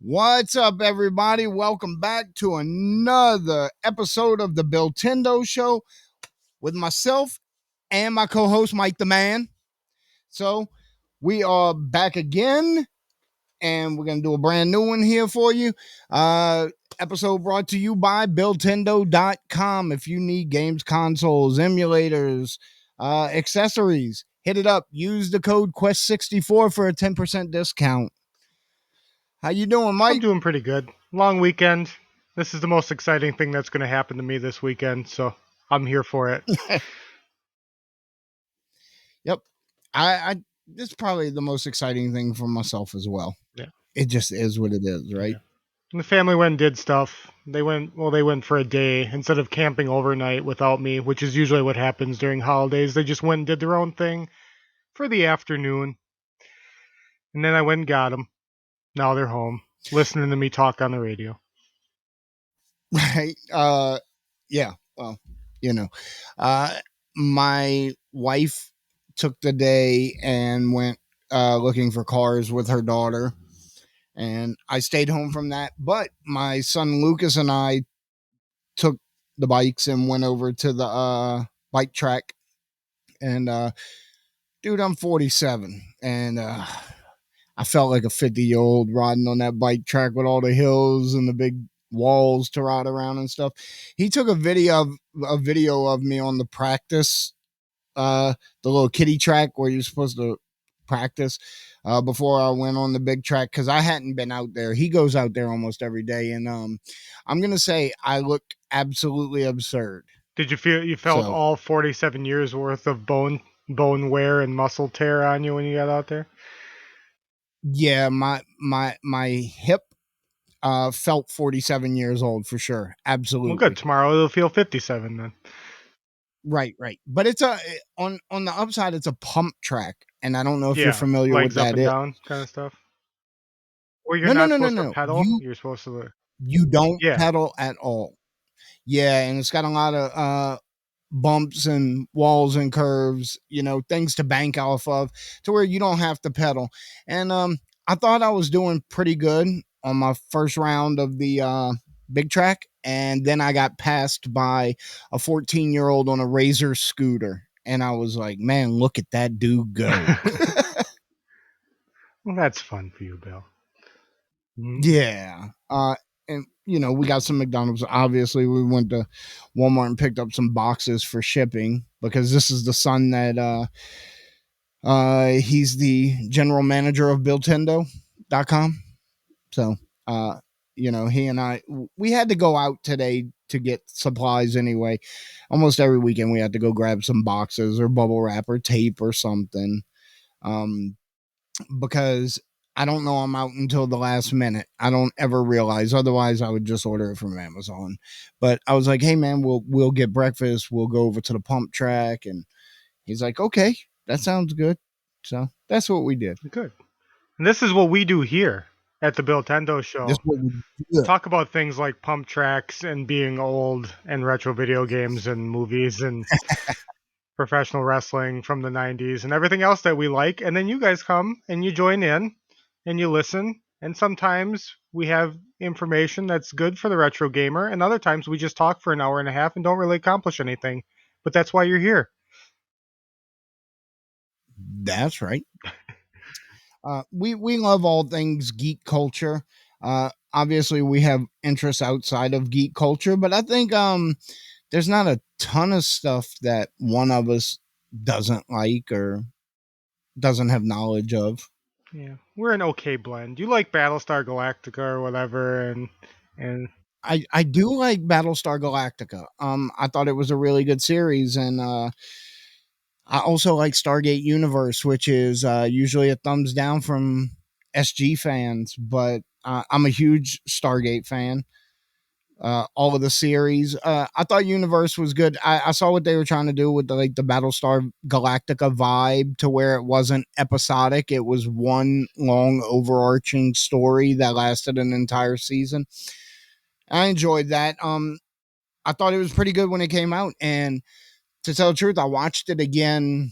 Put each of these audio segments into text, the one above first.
What's up, everybody? Welcome back to another episode of the Billtendo Show with myself and my co-host Mike the Man. So we are back again, and we're gonna do a brand new one here for you. Episode brought to you by Billtendo.com. If you need games, consoles, emulators, accessories, hit it up. Use the code Quest64 for a 10% discount. How you doing, I'm Mike? doing pretty good. Long weekend. This is the most exciting thing that's going to happen to me this weekend, so I'm here for it. Yep. I this is probably the most exciting thing for myself as well. Yeah. It just is what it is, right? Yeah. And the family went and did stuff. They went for a day instead of camping overnight without me, which is usually what happens during holidays. They just went and did their own thing for the afternoon. And then I went and got them. Now they're home, listening to me talk on the radio. Right. Yeah. Well, you know. Uh my wife took the day and went looking for cars with her daughter, and I stayed home from that. But my son Lucas and I took the bikes and went over to the bike track. And dude, I'm 47, and I felt like a 50-year-old riding on that bike track with all the hills and the big walls to ride around and stuff. He took a video of me on the practice, the little kiddie track where you're supposed to practice before I went on the big track, because I hadn't been out there. He goes out there almost every day, and I'm gonna say I look absolutely absurd. Did you felt So all 47 years worth of bone wear and muscle tear on you when you got out there? yeah, my hip felt 47 years old for sure. Well, good. Absolutely. Tomorrow it'll feel 57 then. Right. But it's a on the upside, it's a pump track, and I don't know if you're Yeah, familiar with legs up that. and It down kind of stuff. Or you're No, no, not no, no, supposed to no. pedal. You're supposed to. You don't Yeah. pedal at all. Yeah, and it's got a lot of bumps and walls and curves, things to bank off of, to where you don't have to pedal. And I thought I was doing pretty good on my first round of the big track, and then I got passed by a 14-year-old on a Razor scooter, and I was like, man, look at that dude go. Well, that's fun for you, Bill. Mhm. Yeah. And we got some McDonald's. Obviously, we went to Walmart and picked up some boxes for shipping, because this is the son that he's the general manager of Billtendo.com. So he and I, we had to go out today to get supplies anyway. Almost every weekend we had to go grab some boxes or bubble wrap or tape or something. Um because I don't know I'm out until the last minute. I don't ever realize. Otherwise, I would just order it from Amazon. But I was like, "Hey, man, we'll get breakfast. We'll go over to the pump track." And he's like, "Okay, that sounds good." So that's what we did. Good. And this is what we do here at the Bill Tendo This Show. what we did. Talk about things like pump tracks and being old and retro video games and movies and professional wrestling from the 90s and everything else that we like. And then you guys come and you join in and you listen. And sometimes we have information that's good for the retro gamer. And other times we just talk for an hour and a half and don't really accomplish anything. But that's why you're here. That's right. We love all things geek culture. Obviously, we have interests outside of geek culture, but I think there's not a ton of stuff that one of us doesn't like or doesn't have knowledge of. Yeah. We're an okay blend. You like Battlestar Galactica or whatever and I do like Battlestar Galactica. I thought it was a really good series, and I also like Stargate Universe, which is usually a thumbs down from SG fans, but I'm a huge Stargate fan. All of the series. I thought Universe was good. I saw what they were trying to do with the Battlestar Galactica vibe, to where it wasn't episodic. It was one long overarching story that lasted an entire season. I enjoyed that. I thought it was pretty good when it came out, and to tell the truth, I watched it again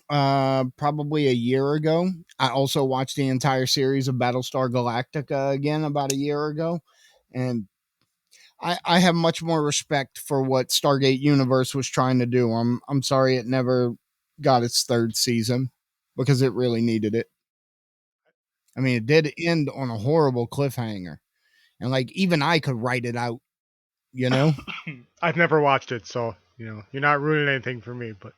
Probably a year ago. I also watched the entire series of Battlestar Galactica again about a year ago, and I have much more respect for what Stargate Universe was trying to do. I'm sorry it never got its third season because it really needed it. I mean, it did end on a horrible cliffhanger, and like even I could write it out, you know. I've never watched it, so you're not ruining anything for me. But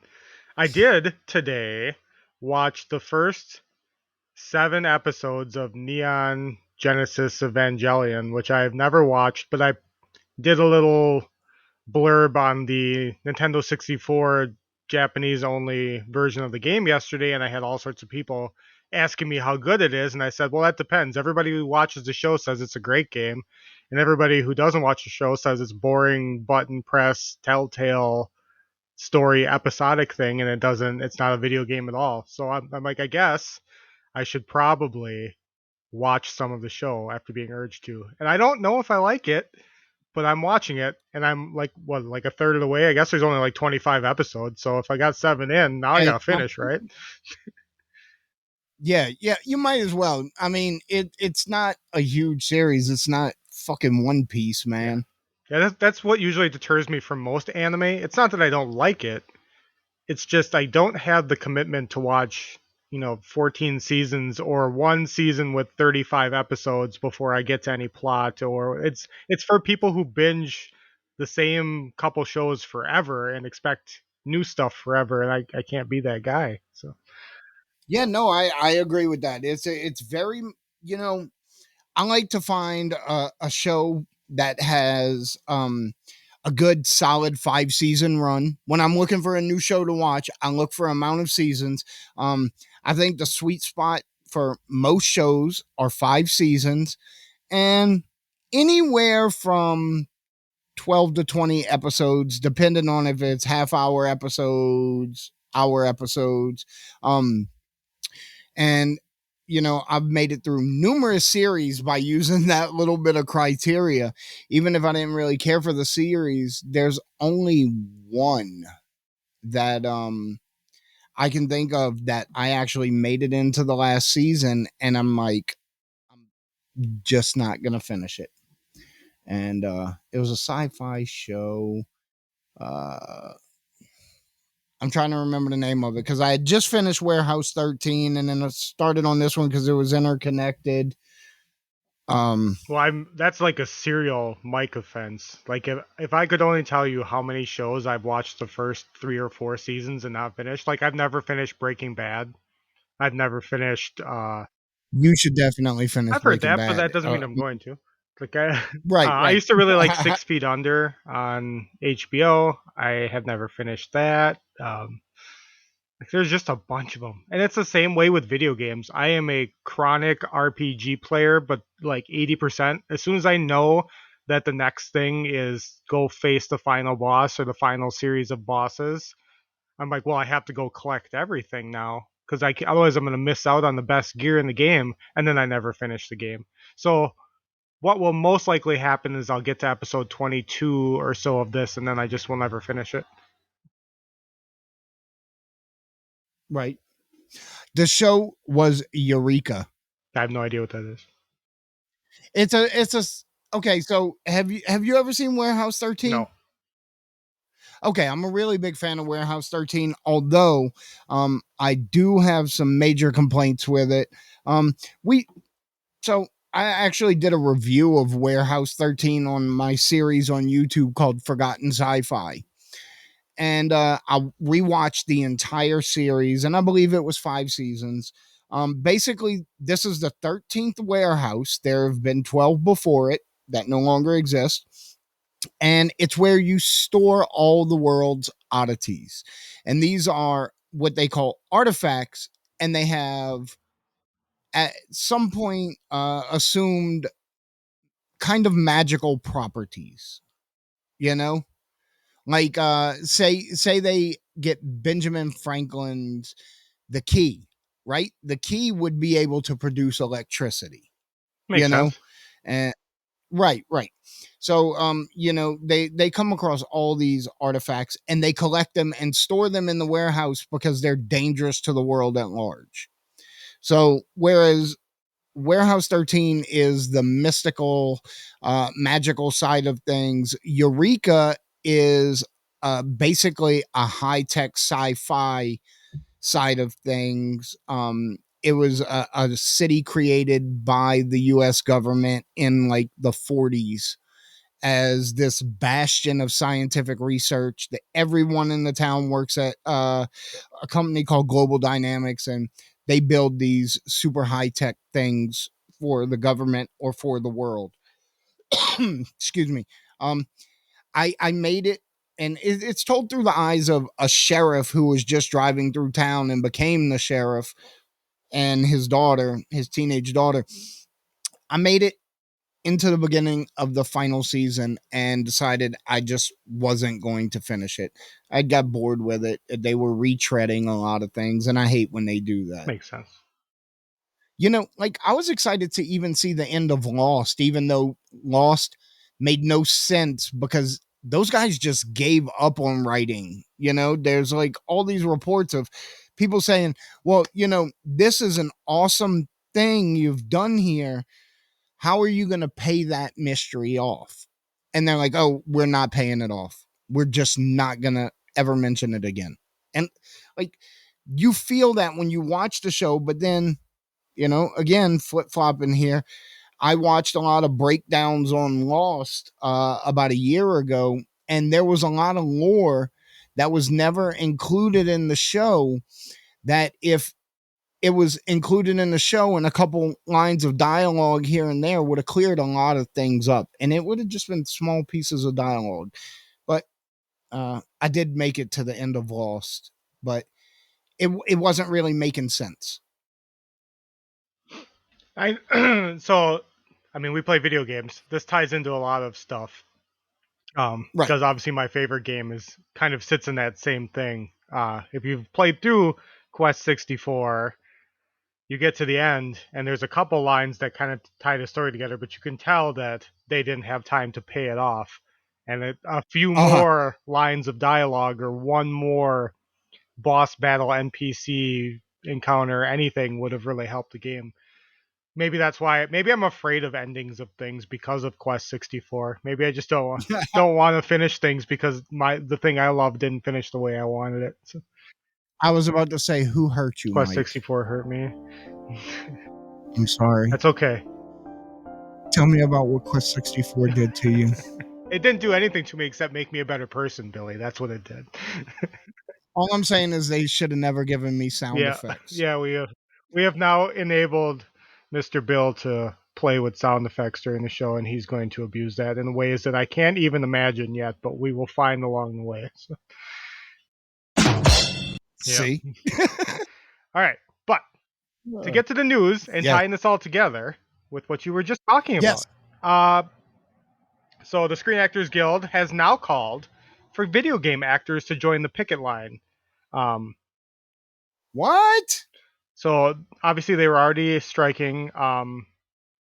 I did today watch the first 7 episodes of Neon Genesis Evangelion, which I have never watched, but I did a little blurb on the Nintendo 64 Japanese only version of the game yesterday, and I had all sorts of people asking me how good it is. And I said, well, that depends. Everybody who watches the show says it's a great game, and everybody who doesn't watch the show says it's boring, button press, telltale story, episodic thing, and it's not a video game at all. So I'm like, I guess I should probably watch some of the show after being urged to. And I don't know if I like it, but I'm watching it and I'm like like a third of the way. I guess there's only like 25 episodes, so if I got 7 in, now I Yeah, got to finish, right? yeah, you might as well. I mean, it's not a huge series. It's not fucking One Piece, Yeah. man. Yeah, that's what usually deters me from most anime. It's not that I don't like it. It's just I don't have the commitment to watch, 14 seasons or one season with 35 episodes before I get to any plot, or it's for people who binge the same couple shows forever and expect new stuff forever, and I can't be that guy. So Yeah, no, I agree with that. It's very, you know, I like to find a show that has a good solid 5 season run. When I'm looking for a new show to watch, I look for amount of seasons. Um, I think the sweet spot for most shows are 5 seasons, and anywhere from 12 to 20 episodes, depending on if it's half-hour episodes, hour episodes. And I've made it through numerous series by using that little bit of criteria. Even if I didn't really care for the series, there's only one that I can think of that I actually made it into the last season, and I'm like, I'm just not gonna finish it. And it was a sci-fi show. uh I'm trying to remember the name of it because I had just finished Warehouse 13, and then I started on this one because it was interconnected. Um, well, I'm that's like a serial Mike offense. Like if I could only tell you how many shows I've watched the first 3 or 4 seasons and not finished. Like I've never finished Breaking Bad. I've never finished. you should definitely finish I've heard Breaking that, but Bad. that doesn't mean I'm going to. Like Right, I right. used to really like 6 Feet Under on HBO. I have never finished that. Like there's just a bunch of them, and it's the same way with video games. I am a chronic RPG player, but like 80%. As soon as I know that the next thing is go face the final boss or the final series of bosses, I'm like, well, I have to go collect everything now because otherwise I'm going to miss out on the best gear in the game, and then I never finish the game. So what will most likely happen is I'll get to episode 22 or so of this, and then I just will never finish it. Right. The show was Eureka. I have no idea what that is. It's a okay. So have you ever seen Warehouse 13? No. Okay, I'm a really big fan of Warehouse 13, although I do have some major complaints with it. We so I actually did a review of Warehouse 13 on my series on YouTube called Forgotten Sci-Fi. And I rewatched the entire series, and I believe it was 5 seasons. Basically, this is the 13th warehouse. There have been 12 before it that no longer exist, and it's where you store all the world's oddities. And these are what they call artifacts, and they have at some point assumed kind of magical properties. You know, like say they get Benjamin Franklin's the key, right? The key would be able to produce electricity, you Makes know, sense. and Right, right. So, they come across all these artifacts and they collect them and store them in the warehouse because they're dangerous to the world at large. So, whereas Warehouse 13 is the mystical, magical side of things, Eureka is basically a high tech sci fi side of things. It was a city created by the US government in like the 40s as this bastion of scientific research that everyone in the town works at a company called Global Dynamics, and they build these super high tech things for the government or for the world. Excuse me. Um, I made it, and it's told through the eyes of a sheriff who was just driving through town and became the sheriff, and his daughter, his teenage daughter. I made it into the beginning of the final season and decided I just wasn't going to finish it. I got bored with it. They were retreading a lot of things, and I hate when they do that. Makes sense. Like I was excited to even see the end of Lost, even though Lost made no sense because those guys just gave up on writing. There's like all these reports of people saying, well, this is an awesome thing you've done here. How are you going to pay that mystery off? And they're like, oh, we're not paying it off. We're just not going to ever mention it again. And like, you feel that when you watch the show, but then, again, flip flopping here. I watched a lot of breakdowns on Lost about a year ago, and there was a lot of lore that was never included in the show that if it was included in the show and a couple lines of dialogue here and there would have cleared a lot of things up, and it would have just been small pieces of dialogue. But I did make it to the end of Lost, but it wasn't really making sense. I so I mean we play video games. This ties into a lot of stuff. Right. Because obviously my favorite game is kind of sits in that same thing. If you've played through Quest 64, you get to the end and there's a couple lines that kind of tie the story together, but you can tell that they didn't have time to pay it off. And a few Uh-huh. more lines of dialogue or one more boss battle, NPC encounter, anything would have really helped the game. Maybe that's why. Maybe I'm afraid of endings of things because of Quest 64. Maybe I just don't want to finish things because the thing I love didn't finish the way I wanted it. So I was about to say, who hurt you, Quest Mike? 64 hurt me. I'm sorry. That's okay. Tell me about what Quest 64 did to you. It didn't do anything to me except make me a better person, Billy. That's what it did. All I'm saying is they should have never given me sound Yeah, effects. yeah. We have now enabled Mr. Bill to play with sound effects during the show, and he's going to abuse that in ways that I can't even imagine yet. But we will find along the way. So, yeah. See? All right, but to get to the news and Yes. tying this all together with what you were just talking Yes. about. So the Screen Actors Guild has now called for video game actors to join the picket line. Um, What? so obviously they were already striking.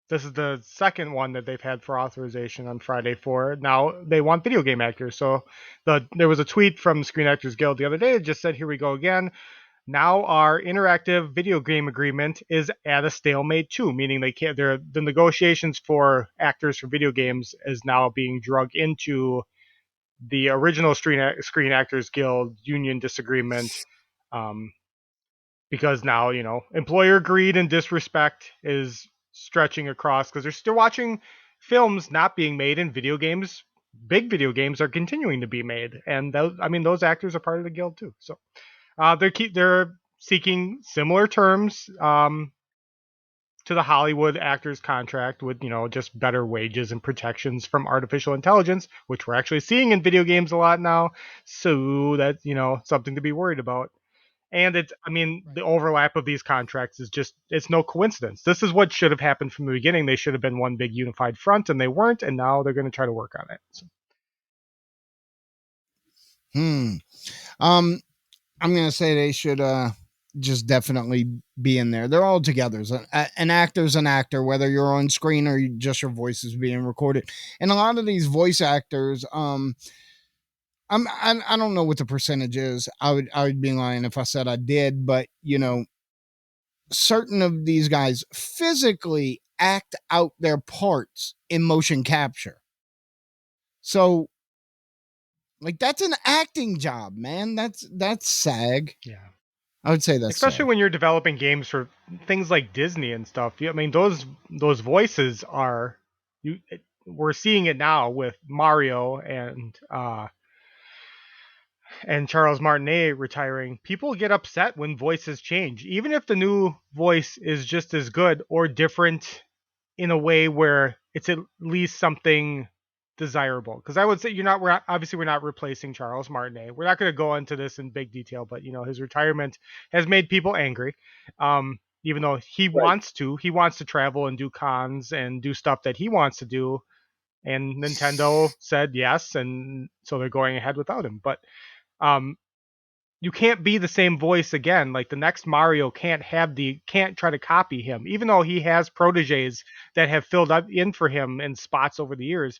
This is the second one that they've had for authorization on Friday for. Now they want video game actors. So there was a tweet from the Screen Actors Guild the other day that just said, "Here we go again. Now our interactive video game agreement is at a stalemate too, meaning they can't. The negotiations for actors for video games is now being drug into the original Screen Actors Guild union disagreement, um, because now employer greed and disrespect is stretching across because they're still watching films not being made in video games. Big video games are continuing to be made, and those actors are part of the guild too. So they're seeking similar terms to the Hollywood actors contract with just better wages and protections from artificial intelligence, which we're actually seeing in video games a lot now. So that's something to be worried about. And Right. the overlap of these contracts is it's no coincidence. This is what should have happened from the beginning. They should have been one big unified front, and they weren't. And now they're going to try to work on it. So, Hmm. Um, I'm gonna say they should just definitely be in there. They're all together. An actor's an actor, whether you're on screen or just your voice is being recorded. And a lot of these voice actors, I don't know what the percentage is. I would be lying if I said I did, but certain of these guys physically act out their parts in motion capture. So like that's an acting job, man. That's SAG. Yeah. I would say that's Especially SAG. when you're developing games for things like Disney and stuff. I mean, those voices are you. We're seeing it now with Mario and Charles Martinet retiring. People get upset when voices change, even if the new voice is just as good or different in a way where it's at least something desirable. Because I would say obviously we're not replacing Charles Martinet. We're not going to go into this in big detail, but his retirement has made people angry. Even though Right. he wants to travel and do cons and do stuff that he wants to do, and Nintendo said yes, and so they're going ahead without him. But um, you can't be the same voice again. Like the next Mario can't try to copy him, even though he has proteges that have filled up in for him in spots over the years.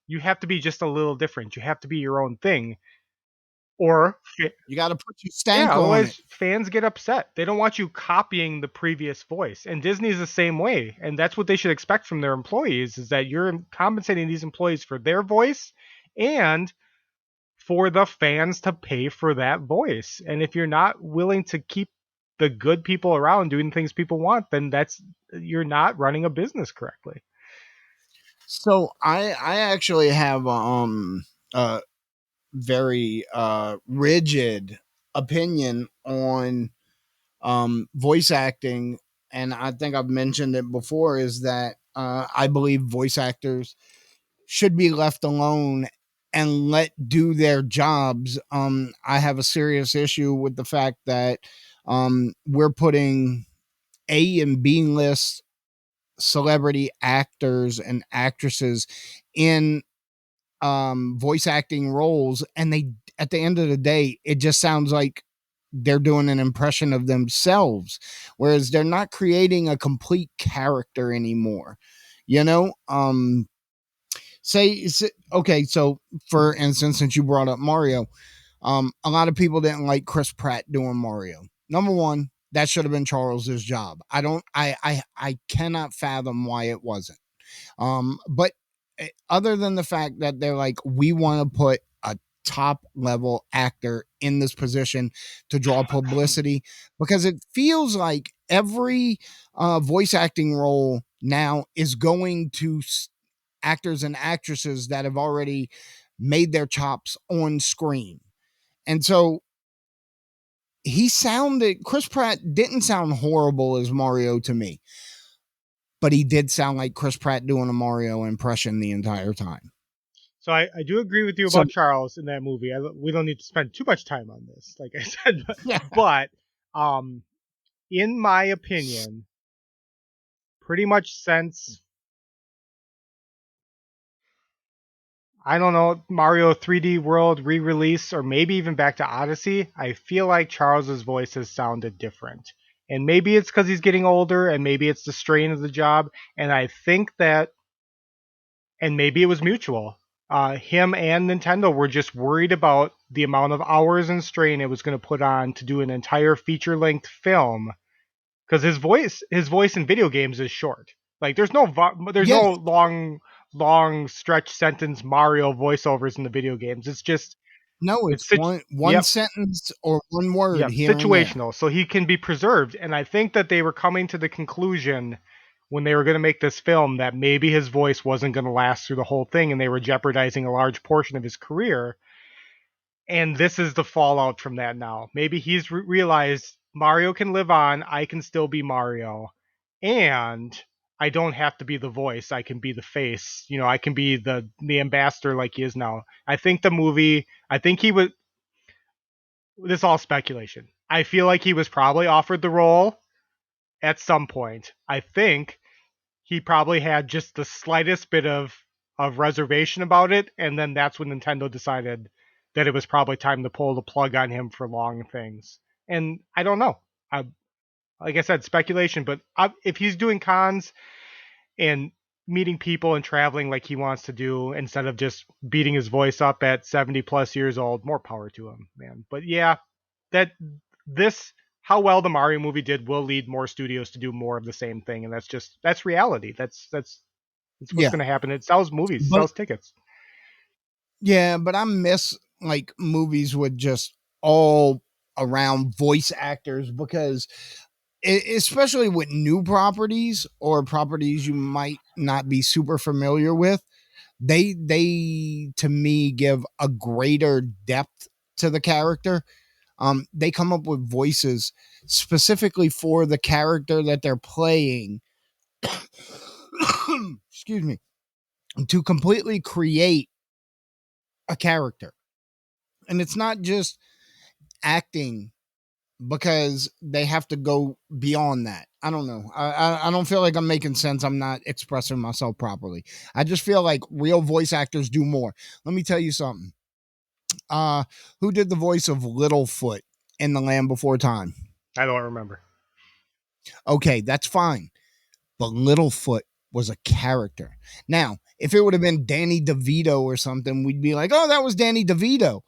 You have to be just a little different. You have to be your own thing, or You got to put your yeah, stank on it. otherwise fans get upset. They don't want you copying the previous voice. And Disney's the same way, and that's what they should expect from their employees: is that you're compensating these employees for their voice and for the fans to pay for that voice. And if you're not willing to keep the good people around doing things people want, then you're not running a business correctly. So I actually have a very rigid opinion on voice acting, and I think I've mentioned it before. Is that I believe voice actors should be left alone and let do their jobs. I have a serious issue with the fact that we're putting A and B list celebrity actors and actresses in voice acting roles, and they at the end of the day, it just sounds like they're doing an impression of themselves, whereas they're not creating a complete character anymore. You know, say okay, so for instance, since you brought up Mario, a lot of people didn't like Chris Pratt doing Mario. Number one, that should have been Charles's job. I cannot fathom why it wasn't. But other than the fact that they're like, we want to put a top level actor in this position to draw publicity, because it feels like every voice acting role now is going to actors and actresses that have already made their chops on screen. And so Chris Pratt didn't sound horrible as Mario to me, but he did sound like Chris Pratt doing a Mario impression the entire time. So I do agree with you So about Charles in that movie. We don't need to spend too much time on this, like I said, yeah, but um, in my opinion, pretty much since I don't know, Mario 3D World re-release, or maybe even back to Odyssey, I feel like Charles's voice has sounded different. And maybe it's because he's getting older, and maybe it's the strain of the job. And I think that, and maybe it was mutual. Him and Nintendo were just worried about the amount of hours and strain it was going to put on to do an entire feature-length film, because his voice in video games is short. Like there's yeah, no long stretch sentence Mario voiceovers in the video games. no, It's it's one yep, sentence or one word yep, here and there. situational. So he can be preserved, and I think that they were coming to the conclusion when they were going to make this film that maybe his voice wasn't going to last through the whole thing, and they were jeopardizing a large portion of his career. And this is the fallout from that now. Maybe he's realized Mario can live on. I can still be Mario, and I don't have to be the voice. I can be the face. I can be the ambassador like he is now. I think the movie. I think he was. This is all speculation. I feel like he was probably offered the role at some point. I think he probably had just the slightest bit of reservation about it, and then that's when Nintendo decided that it was probably time to pull the plug on him for long things. And I don't know. I, like I said, speculation. But if he's doing cons and meeting people and traveling like he wants to do instead of just beating his voice up at 70 plus years old, more power to him, man. But yeah, that this how well the Mario movie did will lead more studios to do more of the same thing, and that's reality. That's what's Yeah, going to happen. It sells movies, it but sells tickets. yeah, but I miss like movies with just all around voice actors because especially with new properties or properties you might not be super familiar with, they to me give a greater depth to the character. They come up with voices specifically for the character that they're playing. Excuse me, to completely create a character. And it's not just acting because they have to go beyond that. I don't know. I don't feel like I'm making sense. I'm not expressing myself properly. I just feel like real voice actors do more. Let me tell you something. Uh, who did the voice of Littlefoot in The Land Before Time? I don't remember. Okay, that's fine. But Littlefoot was a character. Now, if it would have been Danny DeVito or something, we'd be like, oh, that was Danny DeVito.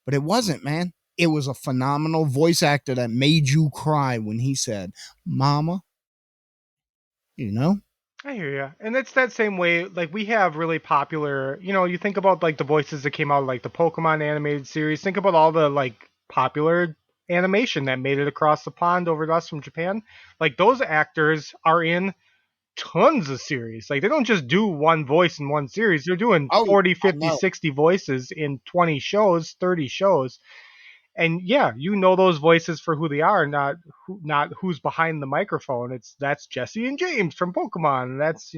But it wasn't, man. It was a phenomenal voice actor that made you cry when he said, Mama, you know? I hear you, and it's that same way. Like we have really popular, you think about like the voices that came out of, like the Pokemon animated series. Think about all the like popular animation that made it across the pond over to us from Japan. Like those actors are in tons of series. Like they don't just do one voice in one series. They're doing Oh, 40, I 50, know. 60 voices in 20 shows, 30 shows. And yeah, you know those voices for who they are, not who's behind the microphone. That's Jesse and James from Pokemon. And that's,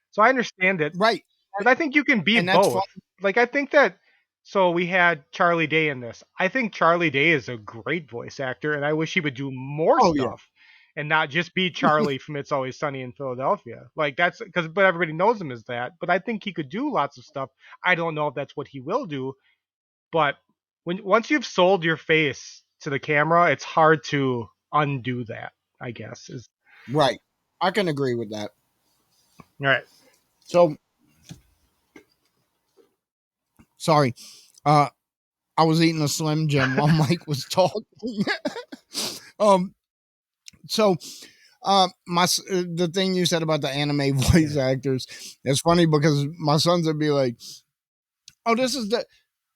so I understand it, Right. but I think you can be And that's fun. both. Like I think that so we had Charlie Day in this. I think Charlie Day is a great voice actor, and I wish he would do more Oh, yeah. stuff and not just be Charlie from It's Always Sunny in Philadelphia. Like that's because, but everybody knows him as that. But I think he could do lots of stuff. I don't know if that's what he will do, but once you've sold your face to the camera, it's hard to undo that. I guess is Right. I can agree with that. all right. So, sorry. Uh, I was eating a Slim Jim while Mike was talking. um, so the thing you said about the anime voice Yeah. actors, it's funny because my sons would be like, "Oh, this is the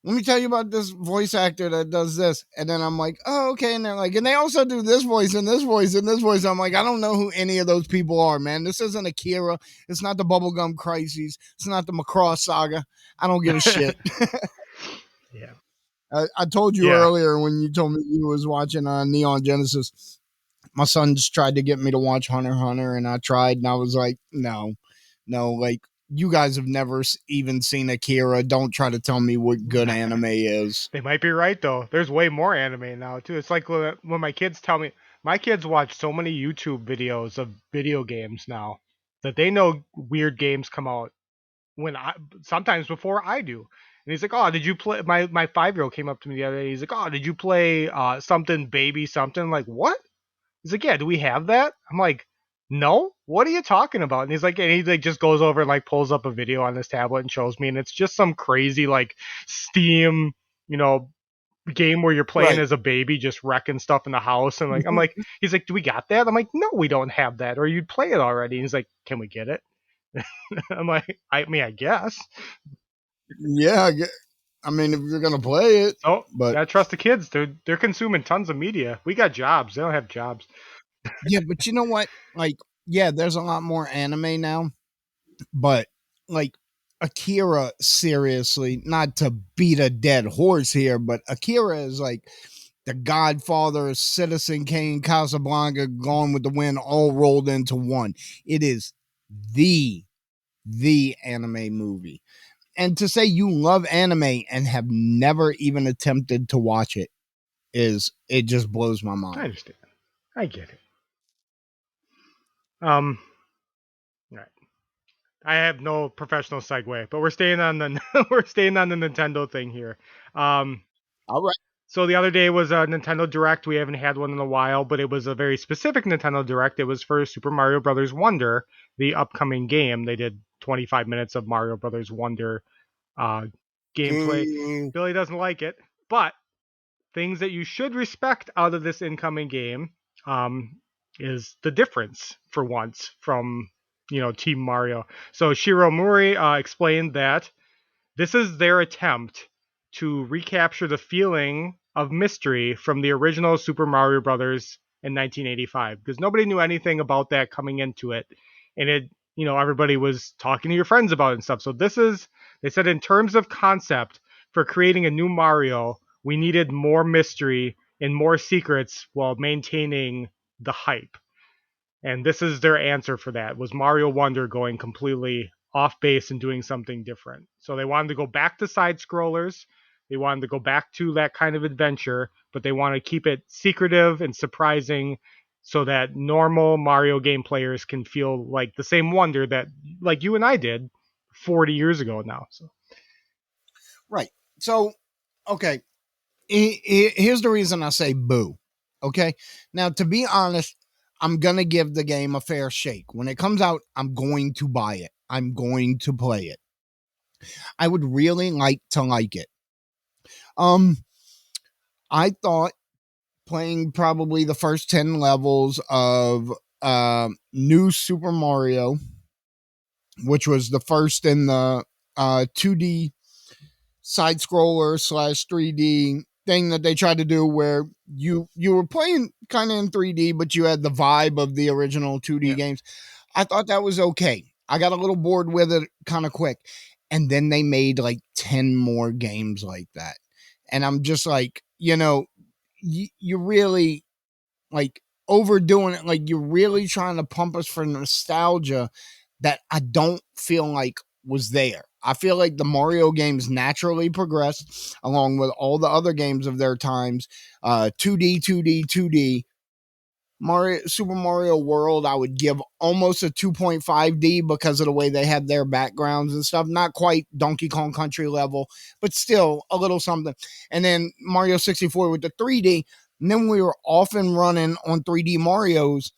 let me tell you about this voice actor that does this." And then I'm like, oh, okay. And they're like, and they also do this voice and this voice and this voice. I'm like, I don't know who any of those people are, man. This isn't Akira. It's not the Bubblegum Crises. It's not the Macross Saga. I don't give a shit. Yeah. I told you Yeah. earlier when you told me you was watching Neon Genesis. My son just tried to get me to watch Hunter x Hunter, and I tried, and I was like, no, no, like you guys have never even seen Akira. Don't try to tell me what good anime is. They might be right though. There's way more anime now too. It's like when my kids tell me, my kids watch so many YouTube videos of video games now that they know weird games come out when I sometimes before I do. And he's like, "Oh, did you play?" My 5-year-old came up to me the other day. He's like, "Oh, did you play something baby something?" I'm like, what? He's like, "Yeah, do we have that?" I'm like, "No, what are you talking about?" And he's like, and he like just goes over and like pulls up a video on his tablet and shows me, and it's just some crazy like Steam, you know, game where you're playing Right. as a baby just wrecking stuff in the house. And like I'm like, he's like, "Do we got that?" I'm like, "No, we don't have that, or you'd play it already." And he's like, "Can we get it?" I'm like, I mean, I guess. Yeah, I mean, if you're gonna play it, So but gotta trust the kids. They're consuming tons of media. We got jobs. They don't have jobs. yeah, but you know what? Like, yeah, there's a lot more anime now, but like Akira, seriously, not to beat a dead horse here, but Akira is like the Godfather, Citizen Kane, Casablanca, Gone with the Wind, all rolled into one. It is the anime movie. And to say you love anime and have never even attempted to watch it is it just blows my I mind. understand. I get it. Um, right. I have no professional segue, but we're staying on the we're staying on the Nintendo thing here. Um, All right. So the other day was a Nintendo Direct. We haven't had one in a while, but it was a very specific Nintendo Direct. It was for Super Mario Brothers Wonder, the upcoming game. They did 25 minutes of Mario Brothers Wonder uh, gameplay. Boo. Billy doesn't like it, but things that you should respect out of this incoming game um, is the difference for once from Team Mario. So Shiro Muri explained that this is their attempt to recapture the feeling of mystery from the original Super Mario Brothers in 1985 because nobody knew anything about that coming into it, and everybody was talking to your friends about it and stuff. So they said in terms of concept for creating a new Mario, we needed more mystery and more secrets while maintaining the hype. And this is their answer for that was Mario Wonder going completely off base and doing something different. So they wanted to go back to side scrollers. They wanted to go back to that kind of adventure, but they want to keep it secretive and surprising so that normal Mario game players can feel like the same wonder that like you and I did 40 years ago now. So Right. So, okay. Here's the reason I say boo. Okay. Now, to be honest, I'm going to give the game a fair shake. When it comes out, I'm going to buy it. I'm going to play it. I would really like to like it. Um, I thought playing probably the first 10 levels of New Super Mario, which was the first in the 2D side scroller slash 3D thing that they tried to do where you were playing kind of in 3D, but you had the vibe of the original 2D yeah, games. I thought that was okay. I got a little bored with it kind of quick. And then they made like 10 more games like that. And I'm just like, you really like overdoing it. Like you're really trying to pump us for nostalgia that I don't feel like was there. I feel like the Mario games naturally progressed along with all the other games of their times. 2D, 2D, 2D. Super Mario World, I would give almost a 2.5D because of the way they had their backgrounds and stuff. Not quite Donkey Kong Country level, but still a little something. And then Mario 64 with the 3D. And then we were often running on 3D Marios,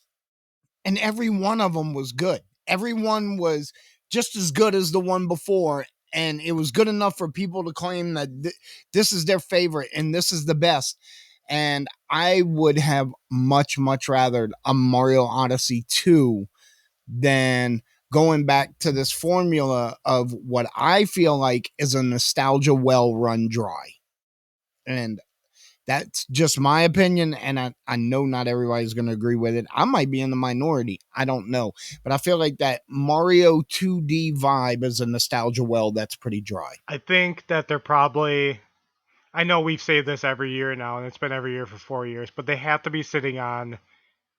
and every one of them was good. Everyone was just as good as the one before, and it was good enough for people to claim that this is their favorite and this is the best. And I would have much rather a Mario Odyssey 2 than going back to this formula of what I feel like is a nostalgia well run dry. And that's just my opinion, and I know not everybody's going to agree with it. I might be in the minority. I don't know. But I feel like that Mario 2D vibe is a nostalgia well that's pretty dry. I think that they're probably I know we've said this every year now, and it's been every year for 4 years, but they have to be sitting on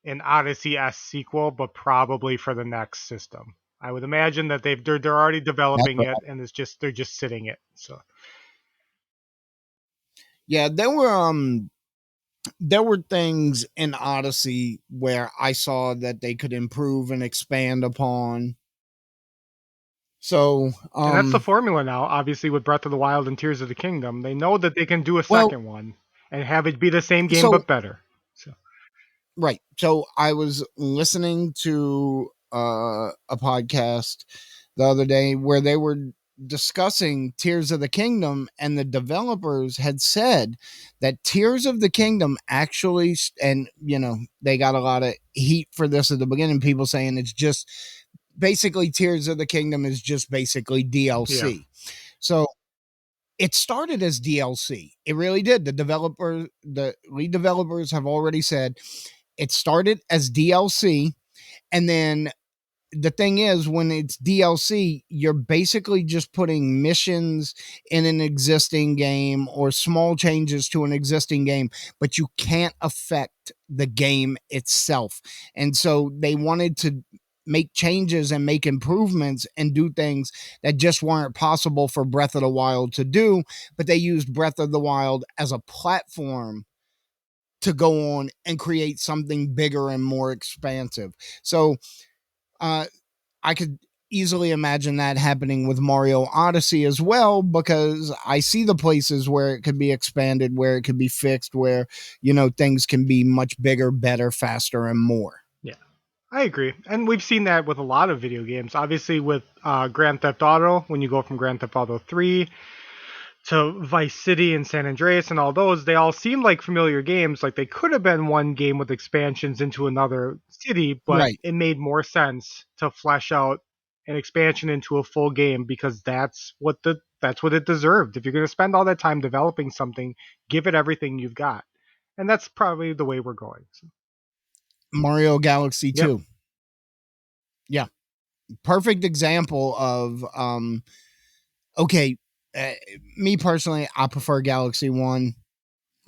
an Odyssey S sequel, but probably for the next system. I would imagine that they're already That's developing right. it, and they're just sitting it. So Yeah, there were things in Odyssey where I saw that they could improve and expand upon. So, and that's the formula now. Obviously, with Breath of the Wild and Tears of the Kingdom, they know that they can do a well, second one and have it be the same game so but better. So right. So I was listening to a podcast the other day where they were discussing Tears of the Kingdom, and the developers had said that Tears of the Kingdom actually, and they got a lot of heat for this at the beginning, people saying it's just basically Tears of the Kingdom is just basically yeah, DLC. So it started as DLC. It really did. The lead developers have already said it started as DLC, and then the thing is, when it's DLC, you're basically just putting missions in an existing game or small changes to an existing game, but you can't affect the game itself. And so they wanted to make changes and make improvements and do things that just weren't possible for Breath of the Wild to do, but they used Breath of the Wild as a platform to go on and create something bigger and more expansive. So, uh, I could. easily imagine that happening with Mario Odyssey as well, because I see the places where it could be expanded, where it could be fixed, where, things can be much bigger, better, faster, and more. Yeah, I agree, and we've seen that with a lot of video games. Obviously, with Grand Theft Auto, when you go from Grand Theft Auto 3 to Vice City and San Andreas and all those, they all seem like familiar games. Like they could have been one game with expansions into another city, but Right. it made more sense to flesh out an expansion into a full game because that's what it deserved. If you're going to spend all that time developing something, give it everything you've got. And that's probably the way we're going. So, Mario Galaxy yep. 2. Yeah. Perfect example of, okay, uh, me personally, I prefer Galaxy 1.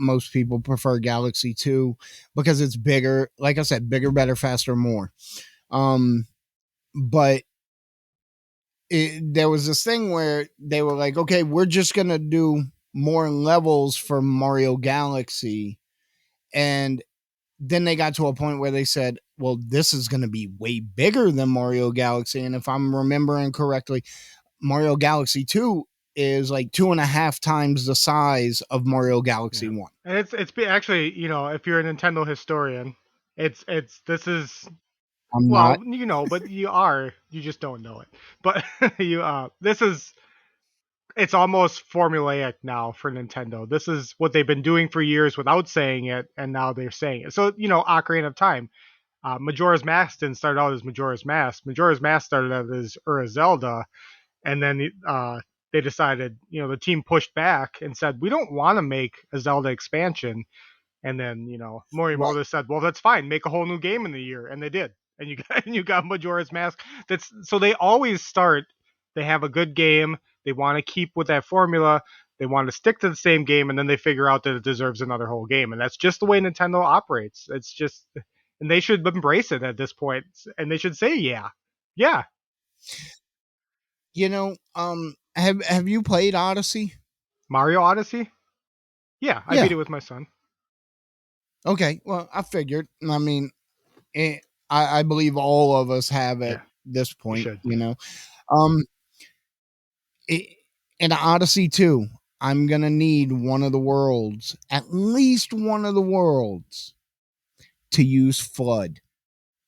Most people prefer Galaxy 2 because it's bigger. Like I said, bigger, better, faster, more. But there was this thing where they were like, okay, we're just going to do more levels for Mario Galaxy. And then they got to a point where they said, well, this is going to be way bigger than Mario Galaxy. And if I'm remembering correctly, Mario Galaxy 2 is like 2.5 times the size of Mario Galaxy Yeah. 1. And actually, if you're a Nintendo historian, it's this is I'm well, not. but you just don't know it. But you this is it's almost formulaic now for Nintendo. This is what they've been doing for years without saying it, and now they're saying it. So, Ocarina of Time. Majora's Mask didn't start out as Majora's Mask. Majora's Mask started out as Ura Zelda, and then they decided, the team pushed back and said, we don't want to make a Zelda expansion. And then, Right. Morimoto said, well, that's fine. Make a whole new game in the year. And they did. And you got, and you got Majora's Mask. So they always start, they have a good game. They want to keep with that formula. They want to stick to the same game. And then they figure out that it deserves another whole game. And that's just the way Nintendo operates. It's just, and they should embrace it at this point. And they should say, yeah, yeah. Have you played Odyssey? Mario Odyssey. Yeah. I beat Yeah. it with my son. Okay. Well, I figured. I mean, eh, I believe all of us have at Yeah. this You point. should. Um, it, in Odyssey 2, I'm gonna need one of the worlds, at least one of the worlds, to use flood.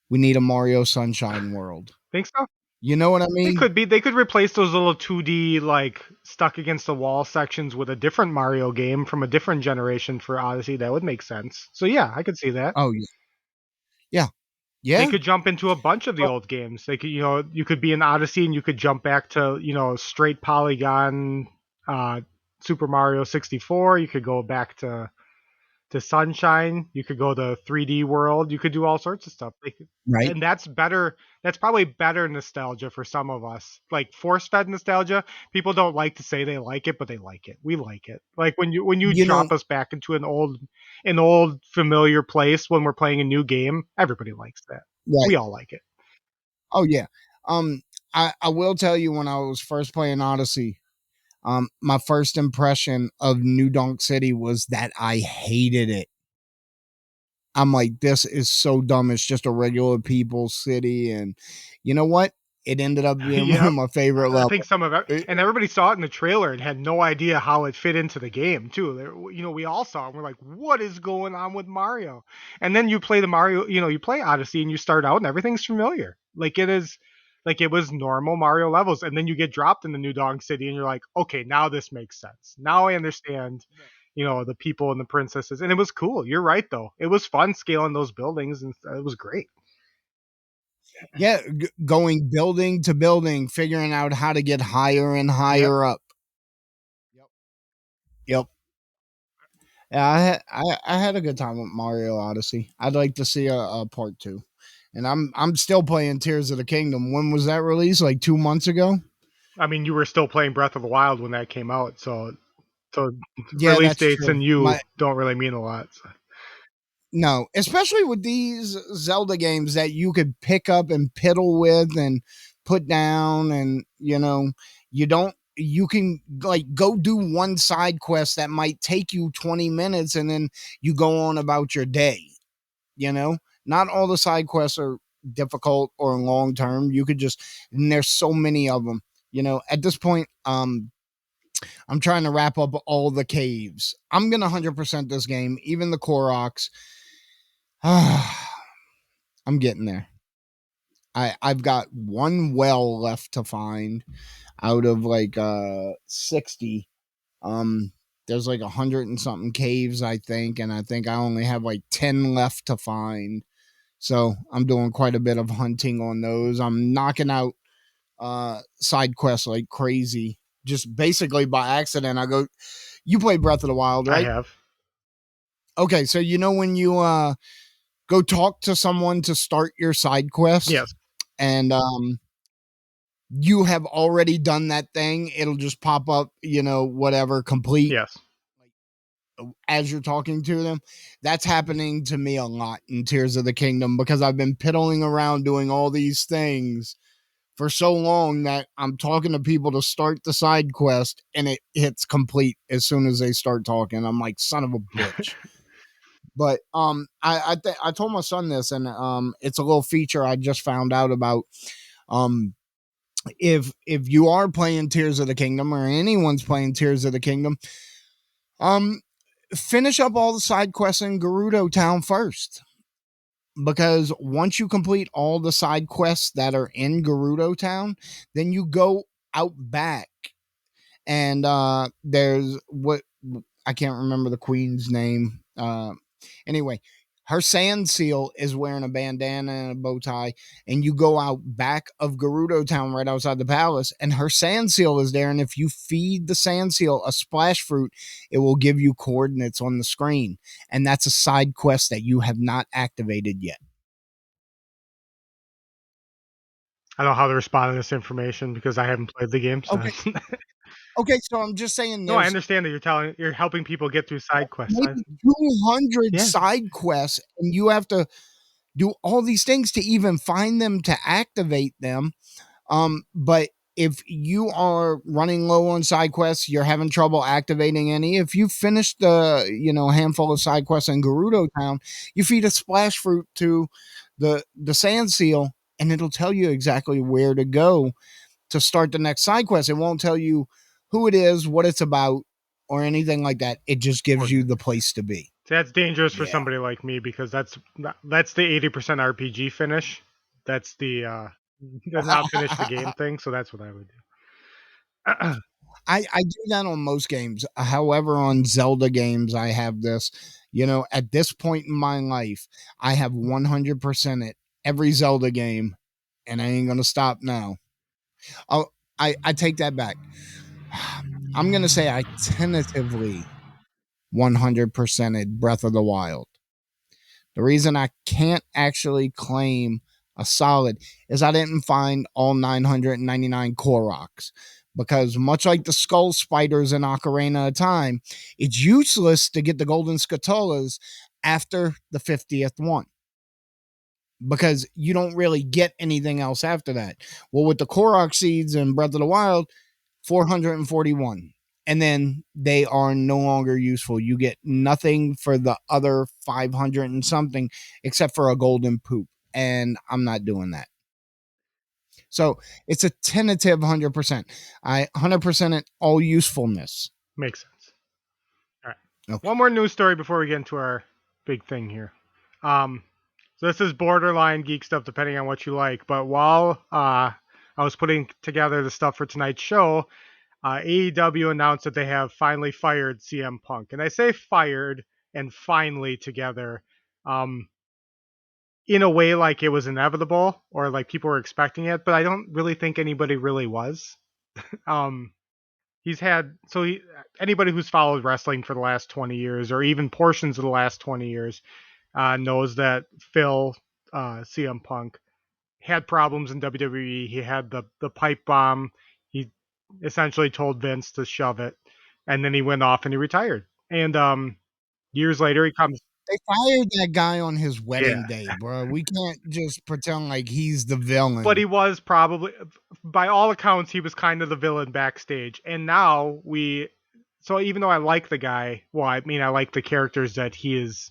We need a Mario Sunshine world. Think so? You know what I They mean? could be. They could replace those little 2D like stuck against the wall sections with a different Mario game from a different generation for Odyssey. That would make sense. So yeah, I could see that. Oh yeah, yeah, They yeah. could jump into a bunch of the Well, old games. They could, you could be in Odyssey and you could jump back to, straight polygon uh Super Mario 64. You could go back to Sunshine. You could go to 3D World. You could do all sorts of stuff. right. And that's better. That's probably better nostalgia for some of us. Like force-fed nostalgia. People don't like to say they like it, but they like it. We like it. Like when you You know, drop us back into an old familiar place when we're playing a new game, everybody likes that. right. We all like it. Oh yeah. Um, I will tell you, when I was first playing Odyssey, my first impression of New Donk City was that I hated it. I'm like, this is so dumb. It's just a regular people city. And you know what? It ended up being one of Yep. my favorite I think levels. some of it, It- and everybody saw it in the trailer and had no idea how it fit into the game too. We all saw it. And we're like, what is going on with Mario? And then you play the Mario, you play Odyssey and you start out and everything's familiar. Like it is, like it was normal Mario levels. And then you get dropped in the New Dog City and you're like, okay, now this makes sense. Now I understand, the people and the princesses. And it was cool. You're right though. It was fun scaling those buildings and it was great. yeah, going building to building, figuring out how to get higher and Yep. higher up. Yep. Yep. Yeah, I had a good time with Mario Odyssey. I'd like to see a part two, and I'm still playing Tears of the Kingdom. When was that released? Like 2 months ago. I mean, you were still playing Breath of the Wild when that came out, so Yeah, release that's dates true. and you My don't really mean a lot. So. No, especially with these Zelda games that you could pick up and piddle with and put down, and you can like go do one side quest that might take you 20 minutes, and then you go on about your day. you know Not all the side quests are difficult or long term. You could just, and there's so many of them. At this point, I'm trying to wrap up all the caves. I'm gonna 100% this game, even the Koroks. I'm getting there. I've got one well left to find out of like 60. Um there's like 100 and something caves, I think, and I think I only have like 10 left to find. So I'm doing quite a bit of hunting on those. I'm knocking out side quests like crazy. Just basically by accident. You play Breath of the Wild, I right? have. Okay, so when you go talk to someone to start your side quest, Yes. and you have already done that thing, it'll just pop up, whatever, complete, Yes. as you're talking to them. That's happening to me a lot in Tears of the Kingdom because I've been piddling around doing all these things for so long that I'm talking to people to start the side quest and it hits complete as soon as they start talking. I'm like, son of a bitch. But I told my son this, and it's a little feature I just found out about. Um, if you are playing Tears of the Kingdom, or anyone's playing Tears of the Kingdom, um, finish up all the side quests in Gerudo Town first. Because once you complete all the side quests that are in Gerudo Town, then you go out back, and there's what, I can't remember the queen's name. Anyway, her sand seal is wearing a bandana and a bow tie, and you go out back of Gerudo Town right outside the palace, and her sand seal is there. And if you feed the sand seal a splash fruit, it will give you coordinates on the screen, and that's a side quest that you have not activated yet. I don't know how to respond to this information because I haven't played the game. So Okay, okay, so I'm just saying no, I there's understand that you're helping people get through side quests. maybe 200 Yeah. side quests, and you have to do all these things to even find them to activate them. But if you are running low on side quests, you're having trouble activating any. If you finish the handful of side quests in Gerudo Town, you feed a splash fruit to the sand seal, and it'll tell you exactly where to go to start the next side quest. It won't tell you who it is, what it's about, or anything like that. It just gives you the place to be. So that's dangerous for Yeah. somebody like me because that's the 80% RPG finish. That's the not finish the game thing. So that's what I would do. I do that on most games. However, on Zelda games, I have this. At this point in my life, I have 100% it every Zelda game, and I ain't gonna stop now. Oh, I take that back. I'm gonna say I tentatively 100%ed Breath of the Wild. The reason I can't actually claim a solid is I didn't find all 999 Koroks. Because much like the skull spiders in Ocarina of Time, it's useless to get the golden scatollas after the 50th one. Because you don't really get anything else after that. Well, with the Korok seeds in Breath of the Wild, 441. And then they are no longer useful. You get nothing for the other 500 and something except for a golden poop. And I'm not doing that. So it's a tentative 100%. I 100% it all usefulness. Makes sense. All right. Okay. One more news story before we get into our big thing here. Um, so this is borderline geek stuff, depending on what you like. But while I was putting together the stuff for tonight's show, AEW announced that they have finally fired CM Punk, and I say fired and finally together. Um, in a way, like it was inevitable or like people were expecting it, but I don't really think anybody really was. Um, he's had anybody who's followed wrestling for the last 20 years or even portions of the last 20 years knows that Phil CM Punk had problems in WWE. He had the pipe bomb. He essentially told Vince to shove it, and then he went off and he retired. And years later, he comes. They fired that guy on his Yeah, wedding day, bro. We can't just pretend like he's the but he villain. was probably, by all accounts, he was kind of the villain backstage. And now so even though I like the guy, well, I mean, I like the characters that he is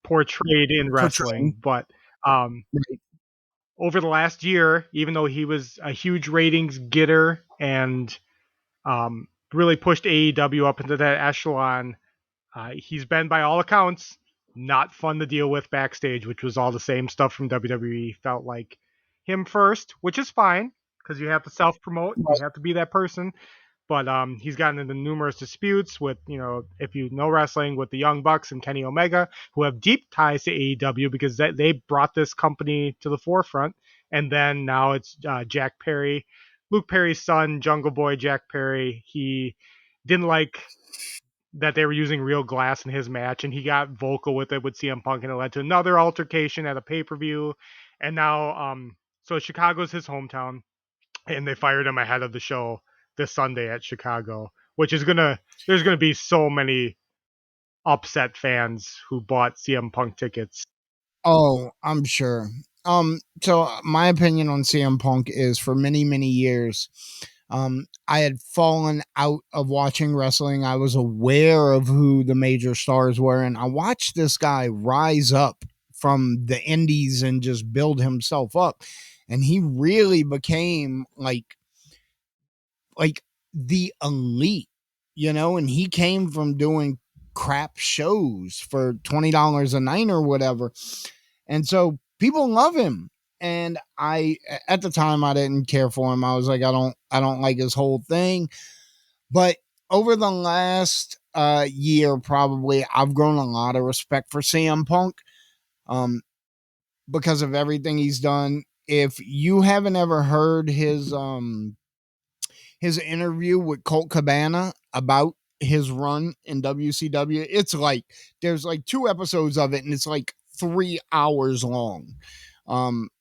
portrayed in Portraying. wrestling, but um, Right. over the last year, even though he was a huge ratings getter and really pushed AEW up into that echelon, he's been, by all accounts, not fun to deal with backstage, which was all the same stuff from WWE. Felt like him first, which is fine because you have to self promote, you have to be that person. But he's gotten into numerous disputes with, if you know wrestling, with the Young Bucks and Kenny Omega, who have deep ties to AEW because they brought this company to the forefront. And then now it's Jack Perry, Luke Perry's son, Jungle Boy Jack Perry. He didn't like that they were using real glass in his match, and he got vocal with it with CM Punk, and it led to another altercation at a pay per view. And now, so Chicago's his hometown, and they fired him ahead of the show this Sunday at Chicago, which is there's gonna be so many upset fans who bought CM Punk tickets. Oh, I'm sure. So my opinion on CM Punk is for many, many years, I had fallen out of watching wrestling. I was aware of who the major stars were, and I watched this guy rise up from the indies and just build himself up. And he really became like the elite, and he came from doing crap shows for $20 a night or whatever. And so people love him. And I at the time I didn't care for him. I was like, I don't like his whole thing. But over the last year, probably, I've grown a lot of respect for CM Punk, um, because of everything he's done. If you haven't ever heard his interview with Colt Cabana about his run in WCW, it's like there's like 2 episodes of it, and it's like 3 hours long,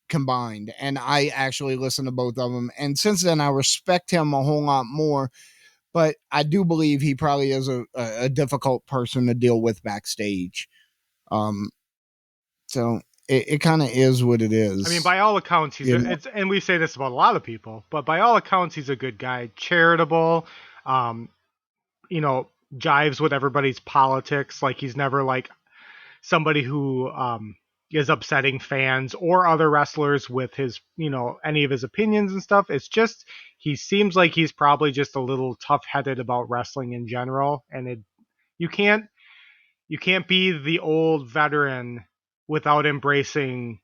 combined. And I actually listened to both of them, and since then I respect him a whole lot more. But I do believe he probably is a difficult person to deal with backstage. Um, so it kind of is what it I mean, is, by all accounts, you know. and we say this about a lot of people, but by all accounts, he's a good guy, charitable, um, you know, jives with everybody's politics. Like he's never like somebody who is upsetting fans or other wrestlers with his, any of his opinions and stuff. It's just he seems like he's probably just a little tough-headed about wrestling in general, and you can't you can't be the old veteran without embracing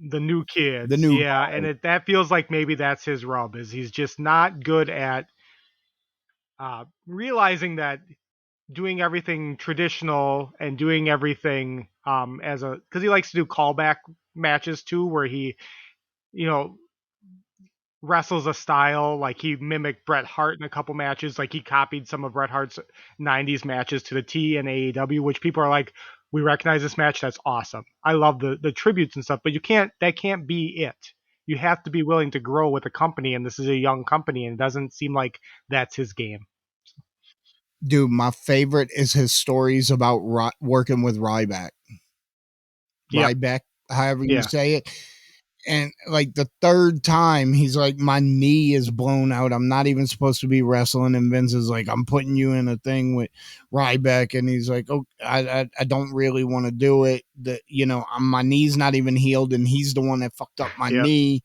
the new The kids. new Yeah, and guy. that feels like maybe that's his rub, is he's just not good at realizing that doing everything traditional and doing everything as a, because he likes to do callback matches too, where he, you know, wrestles a style like he mimicked Bret Hart in a couple matches. Like he copied some of Bret Hart's '90s matches to the T in AEW, which people are like, we recognize this match. That's awesome. I love the tributes and stuff, but that can't be it. You have to be willing to grow with a company, and this is a young company, and it doesn't seem like that's his game. Dude, my favorite is his stories about working with Yep. Ryback, however you Yeah. say it. And like the third time, he's like, my knee is blown out. I'm not even supposed to be wrestling. And Vince is like, I'm putting you in a thing with Ryback. And he's like, oh, I don't really want to do it. My knee's not even healed. And he's the one that fucked up my Yep. knee.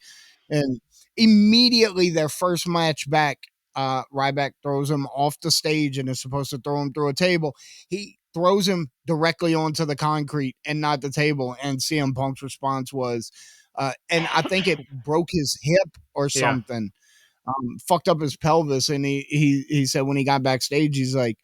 And immediately their first match back, Ryback throws him off the stage and is supposed to throw him through a table. He throws him directly onto the concrete and not the table. And CM Punk's response was, and I think it broke his hip or Yeah. something, fucked up his pelvis. And he said when he got backstage, he's like,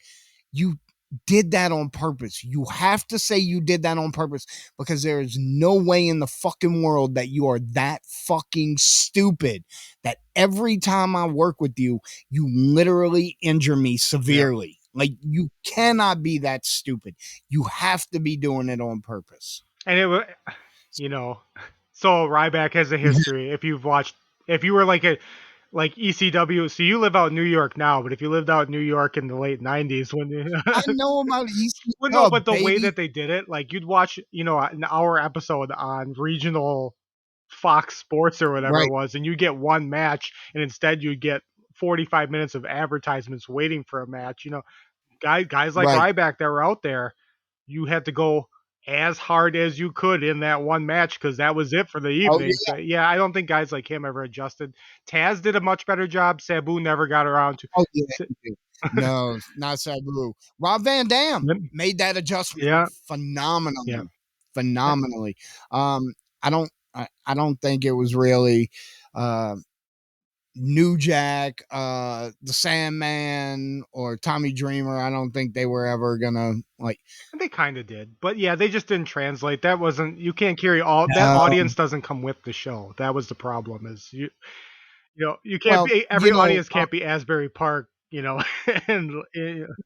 you did that on purpose. You have to say you did that on purpose because there is no way in the fucking world that you are that fucking stupid that every time I work with you, you literally injure me Yeah. severely. Like, you cannot be that stupid. You have to be doing it on purpose. And it was, you know, so Ryback has a history. If you were like ECW, so you live out in New York now, but if you lived out in New York in the late '90s, I know about EC well, no, Dub, but the way baby. that they did it, like you'd watch, an hour episode on regional Fox Sports or whatever it Right, was, and you get one match, and instead you get 45 minutes of advertisements waiting for a match. Guys like right. Ryback that were out there, you had to go as hard as you could in that one match because that was it for the Oh evening. yeah. So yeah, I don't think guys like him ever adjusted. Taz did a much better job. Sabu never got around Oh yeah. to. He did. No, not Sabu. Rob Van Dam made that adjustment Yeah, yeah. phenomenally, phenomenally. I don't think it was really uh, New Jack, the Sandman, or Tommy Dreamer. I don't think they were ever gonna like. They kind of did, but yeah, they just didn't translate. That wasn't. You can't carry all that No, audience. Doesn't come with the show. That was the problem. Is you can't well, be every audience can't be Asbury Park. And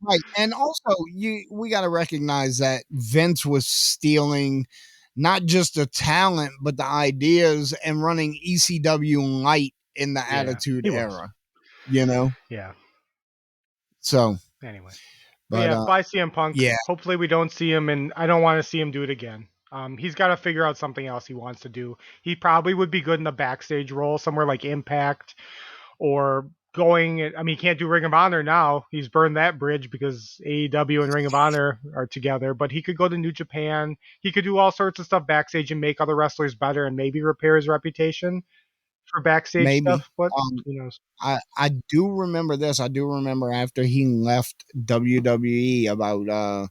right, and also we got to recognize that Vince was stealing not just the talent but the ideas and running ECW light in the yeah, Attitude he was. Era. You know, Yeah. so Anyway, but but yeah, bye CM Punk. yeah, Hopefully we don't see him, and I don't want to see him do it again. He's got to figure out something else he wants to do. He probably would be good in a backstage role somewhere like Impact or going. I mean, he can't do Ring of Honor now. He's burned that bridge because AEW and Ring of Honor are together. But he could go to New Japan. He could do all sorts of stuff backstage and make other wrestlers better and maybe repair his reputation for backstage maybe. stuff. But Um, who knows? I do remember this. I do remember after he left WWE about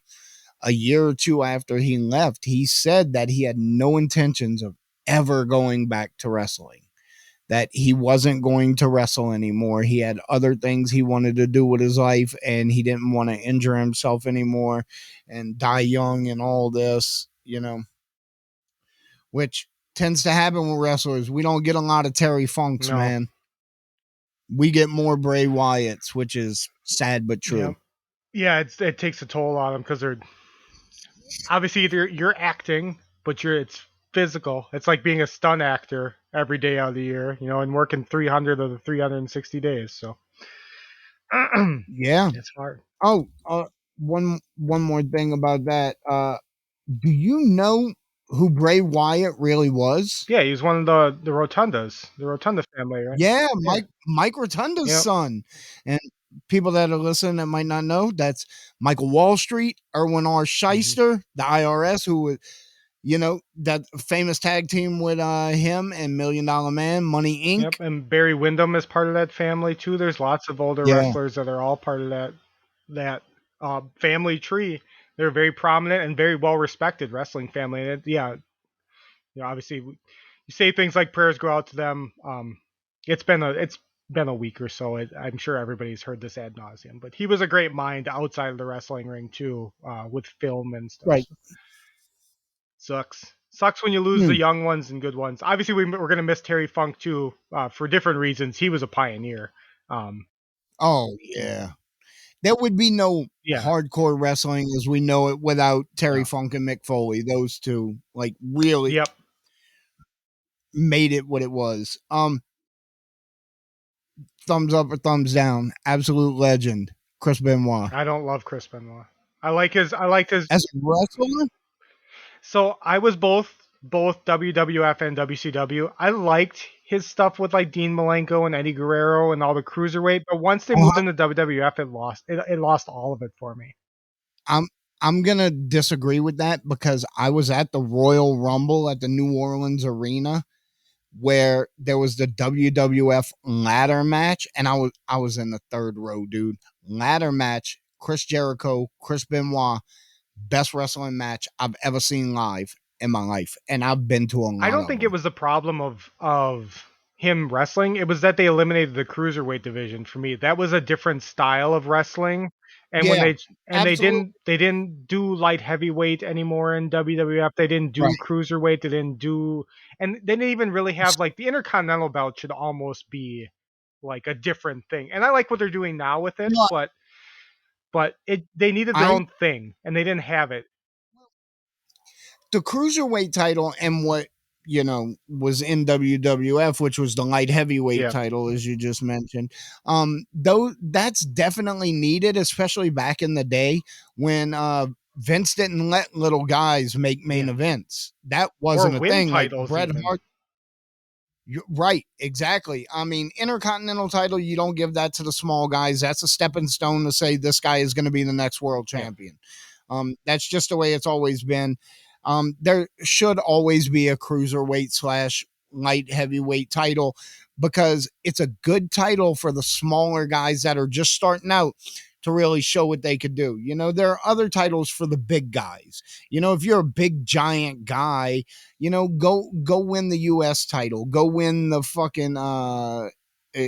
a year or two after he left, he said that he had no intentions of ever going back to wrestling. That he wasn't going to wrestle anymore. He had other things he wanted to do with his life, and he didn't want to injure himself anymore and die young and all this, which tends to happen with wrestlers. We don't get a lot of Terry Funks, No. man. We get more Bray Wyatts, which is sad but Yeah. true. Yeah, it takes a toll on them because they're obviously either you're acting, but it's physical. It's like being a stunt actor every day out of the year, and working 300 of the 360 days. So Yeah. it's hard. Oh, one more thing about that. Do you know who Bray Wyatt really was? Yeah, he's one of the Rotundas, the Rotunda family, right? Yeah, Yeah. Mike Rotunda's Yep. son. And people that are listening that might not know, that's Michael Wall Street, Erwin R. Hmm. Shyster, the IRS, who was, that famous tag team with him and Million Dollar Man, Money Yep. Inc. And Barry Windham is part of that family too. There's lots of older Yeah, wrestlers that are all part of that family tree. They're a very prominent and very well respected wrestling family. And yeah, obviously, you say things like prayers go out to them. It's been a week or so. I'm sure everybody's heard this ad nauseum, but he was a great mind outside of the wrestling ring too, with film and stuff. right. So, sucks when you lose the Hmm. young ones and good ones. Obviously, we're gonna miss Terry Funk too, for different reasons. He was a pioneer. Um, Oh, yeah. There would be no yeah, hardcore wrestling as we know it without Terry no, Funk and Mick Foley. Those two, like, really yep. made it what it was. Thumbs up or thumbs down. Absolute legend, Chris Benoit. I don't love Chris Benoit. I liked his. As a wrestler, So I was both WWF and WCW. I liked his stuff with like Dean Malenko and Eddie Guerrero and all the cruiserweight, but once they moved uh-huh. into WWF, it lost all of it for me. I'm I'm gonna disagree with that because I was at the Royal Rumble at the New Orleans Arena where there was the WWF ladder match, and I was in the third row, dude. Ladder match, Chris Jericho, Chris Benoit, best wrestling match I've ever seen live in my life, and I've been to a I lot don't of think it them. was the problem of him wrestling. It was that they eliminated the cruiserweight division for me. That was a different style of wrestling. And when Yeah, they absolutely didn't do light heavyweight anymore in WWF. They didn't do right. cruiserweight. They didn't do, and they didn't even really have like the Intercontinental belt should almost be like a different thing. And I like what they're doing now with it, No, but they needed their I own thing and they didn't have it. the cruiserweight title and what was in WWF, which was the light heavyweight Yeah, title, as you just mentioned. Though that's definitely needed, especially back in the day when Vince didn't let little guys make main yeah, events. That or wasn't a win thing. Like titles Bret even. Hart. Right, exactly. I mean, Intercontinental title, you don't give that to the small guys. That's a stepping stone to say this guy is going to be the next world Yeah. champion. That's just the way it's always been. There should always be a cruiserweight slash light heavyweight title because it's a good title for the smaller guys that are just starting out to really show what they could do. There are other titles for the big guys. If you're a big giant guy, go win the US title, go win the fucking Yeah.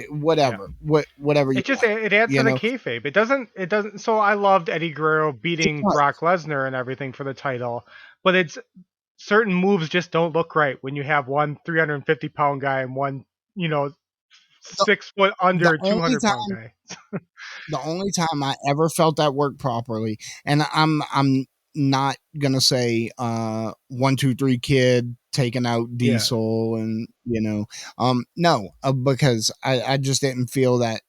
whatever you It just want, it adds you to the know. kayfabe. It doesn't. So I loved Eddie Guerrero It beating Brock does. Lesnar and everything for the title, but it's certain moves just don't look right when you have one 350-pound guy and one you know The, 6 foot the under only 200-pound time guy. the only time I ever felt that work properly, and I'm not gonna say 1 2 3 Kid taking out Yeah, Diesel, and no, because I just didn't feel that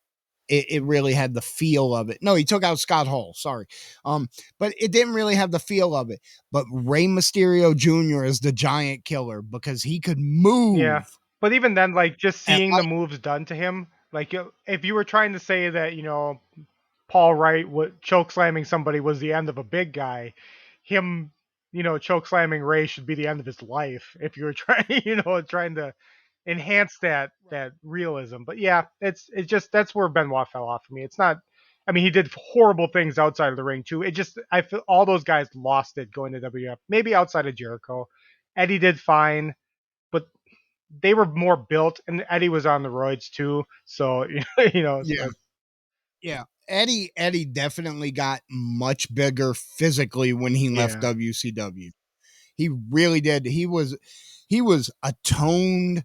it really had the feel of it. No, he took out Scott Hall, sorry. But it didn't really have the feel of it. But Rey Mysterio Jr. is the giant killer because he could yeah. move But even then, like just and seeing the moves done to him, like if you were trying to say that Paul Wright choke slamming somebody was the end of a big guy, him choke slamming Ray should be the end of his life if you were trying trying to enhance that realism. But yeah, it's just that's where Benoit fell off for me. It's not. I mean, he did horrible things outside of the ring too. It just I feel all those guys lost it going to WF. Maybe outside of Jericho, Eddie did fine, but they were more built, and Eddie was on the roids too. So so yeah. Yeah, Eddie definitely got much bigger physically when he left yeah, WCW. He really did. He was a toned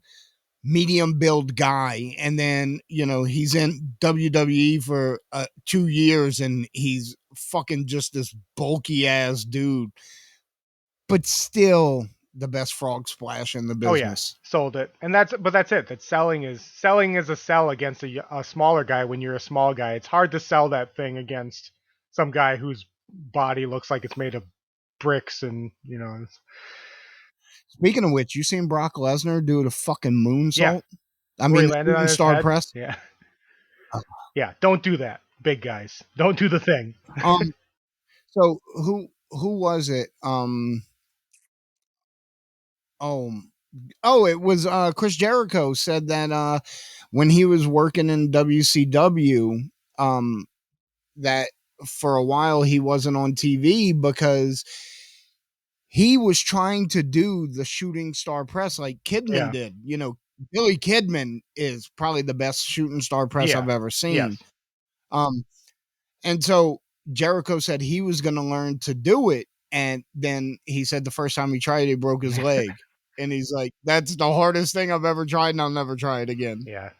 medium build guy, and then he's in WWE for 2 years, and he's fucking just this bulky ass dude, but still the best frog splash in the oh yeah, business. sold it, and that's it. That selling is a sell against a smaller guy. When you're a small guy, it's hard to sell that thing against some guy whose body looks like it's made of bricks, and Speaking of which, you seen Brock Lesnar do the fucking yeah, moonsault? I where mean, he the landed on shooting his star head. press. Yeah, yeah. Don't do that, big guys. Don't do the thing. Um, So who was it? Oh it was Chris Jericho said that when he was working in WCW, um that for a while he wasn't on TV because he was trying to do the shooting star press like Kidman Yeah, did. Billy Kidman is probably the best shooting star press yeah, I've ever seen. yes. Um And so Jericho said he was going to learn to do it. And then he said the first time he tried it, he broke his leg. And he's like, that's the hardest thing I've ever tried, and I'll never try it again. Yeah,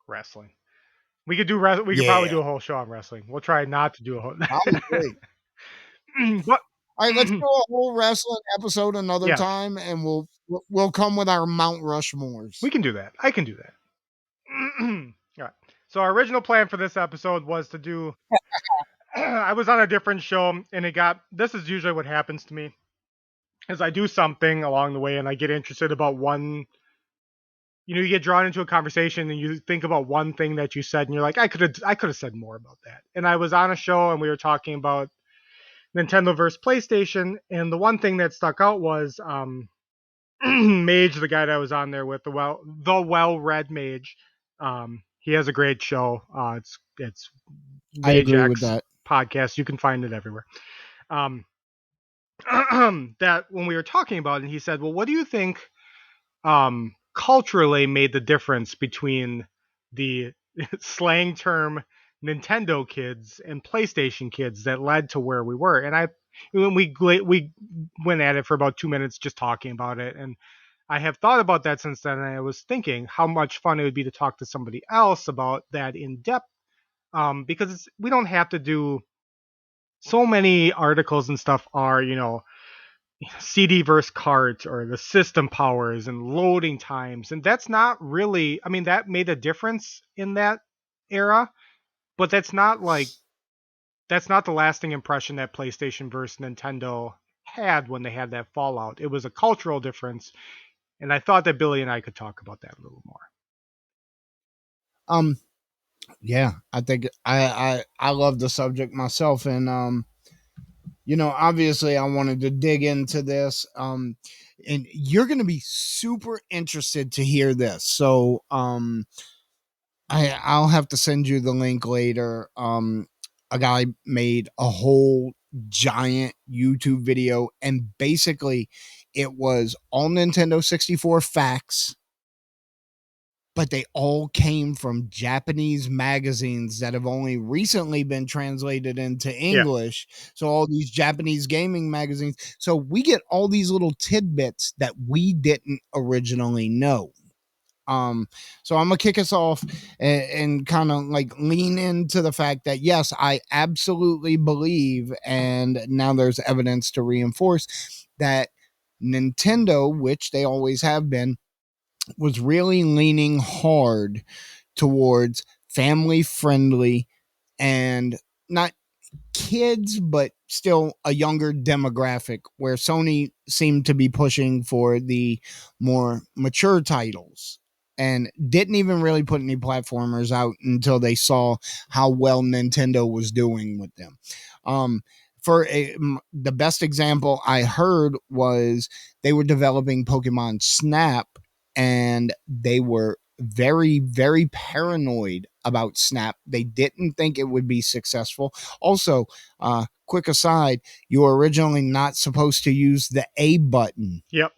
wrestling. We could probably Yeah, do a whole show on wrestling. We'll try not to do a whole. I'm great. But All right, let's do a whole wrestling episode another yes, time, and we'll come with our Mount we Rushmores. can do that. I can do that. All right. So our original plan for this episode was to do. I was on a different show, and it got. This is usually what happens to me, is I do something along the way, and I get interested about one. You get drawn into a conversation, and you think about one thing that you said, and you're like, I could have said more about that. And I was on a show, and we were talking about Nintendo versus PlayStation, and the one thing that stuck out was Mage, the guy that was on there with the well-read Mage. He has a great show. It's I Mage agree with X that. podcast. You can find it everywhere. Um, that when we were talking about it, he said, "Well, what do you think culturally made the difference between the slang term Nintendo kids and PlayStation kids that led to where we were?" And when we went at it for about 2 minutes just talking about it, and I have thought about that since then. And I was thinking how much fun it would be to talk to somebody else about that in depth, because we don't have to do so many articles and stuff are CD versus cart or the system powers and loading times. And that's not really, I mean, that made a difference in that era, but that's not the lasting impression that PlayStation versus Nintendo had when they had that fallout. It was a cultural difference. And I thought that Billy and I could talk about that a little more. Um, yeah, I think I love the subject myself, and obviously I wanted to dig into this. And you're going to be super interested to hear this. So, I'll have to send you the link later. A guy made a whole giant YouTube video, and basically it was all Nintendo 64 facts, but they all came from Japanese magazines that have only recently been translated into Yeah. English. So all these Japanese gaming magazines. So we get all these little tidbits that we didn't originally know. Um, so I'm gonna kick us off and kind of like lean into the fact that yes, I absolutely believe, and now there's evidence to reinforce that Nintendo, which they always have been, was really leaning hard towards family friendly and not kids, but still a younger demographic, where Sony seemed to be pushing for the more mature titles and didn't even really put any platformers out until they saw how well Nintendo was doing with them. Um, the best example I heard was they were developing Pokemon Snap, and they were very, very paranoid about Snap. They didn't think it would be successful. Also, quick aside, you were originally not supposed to use the A button. Yep.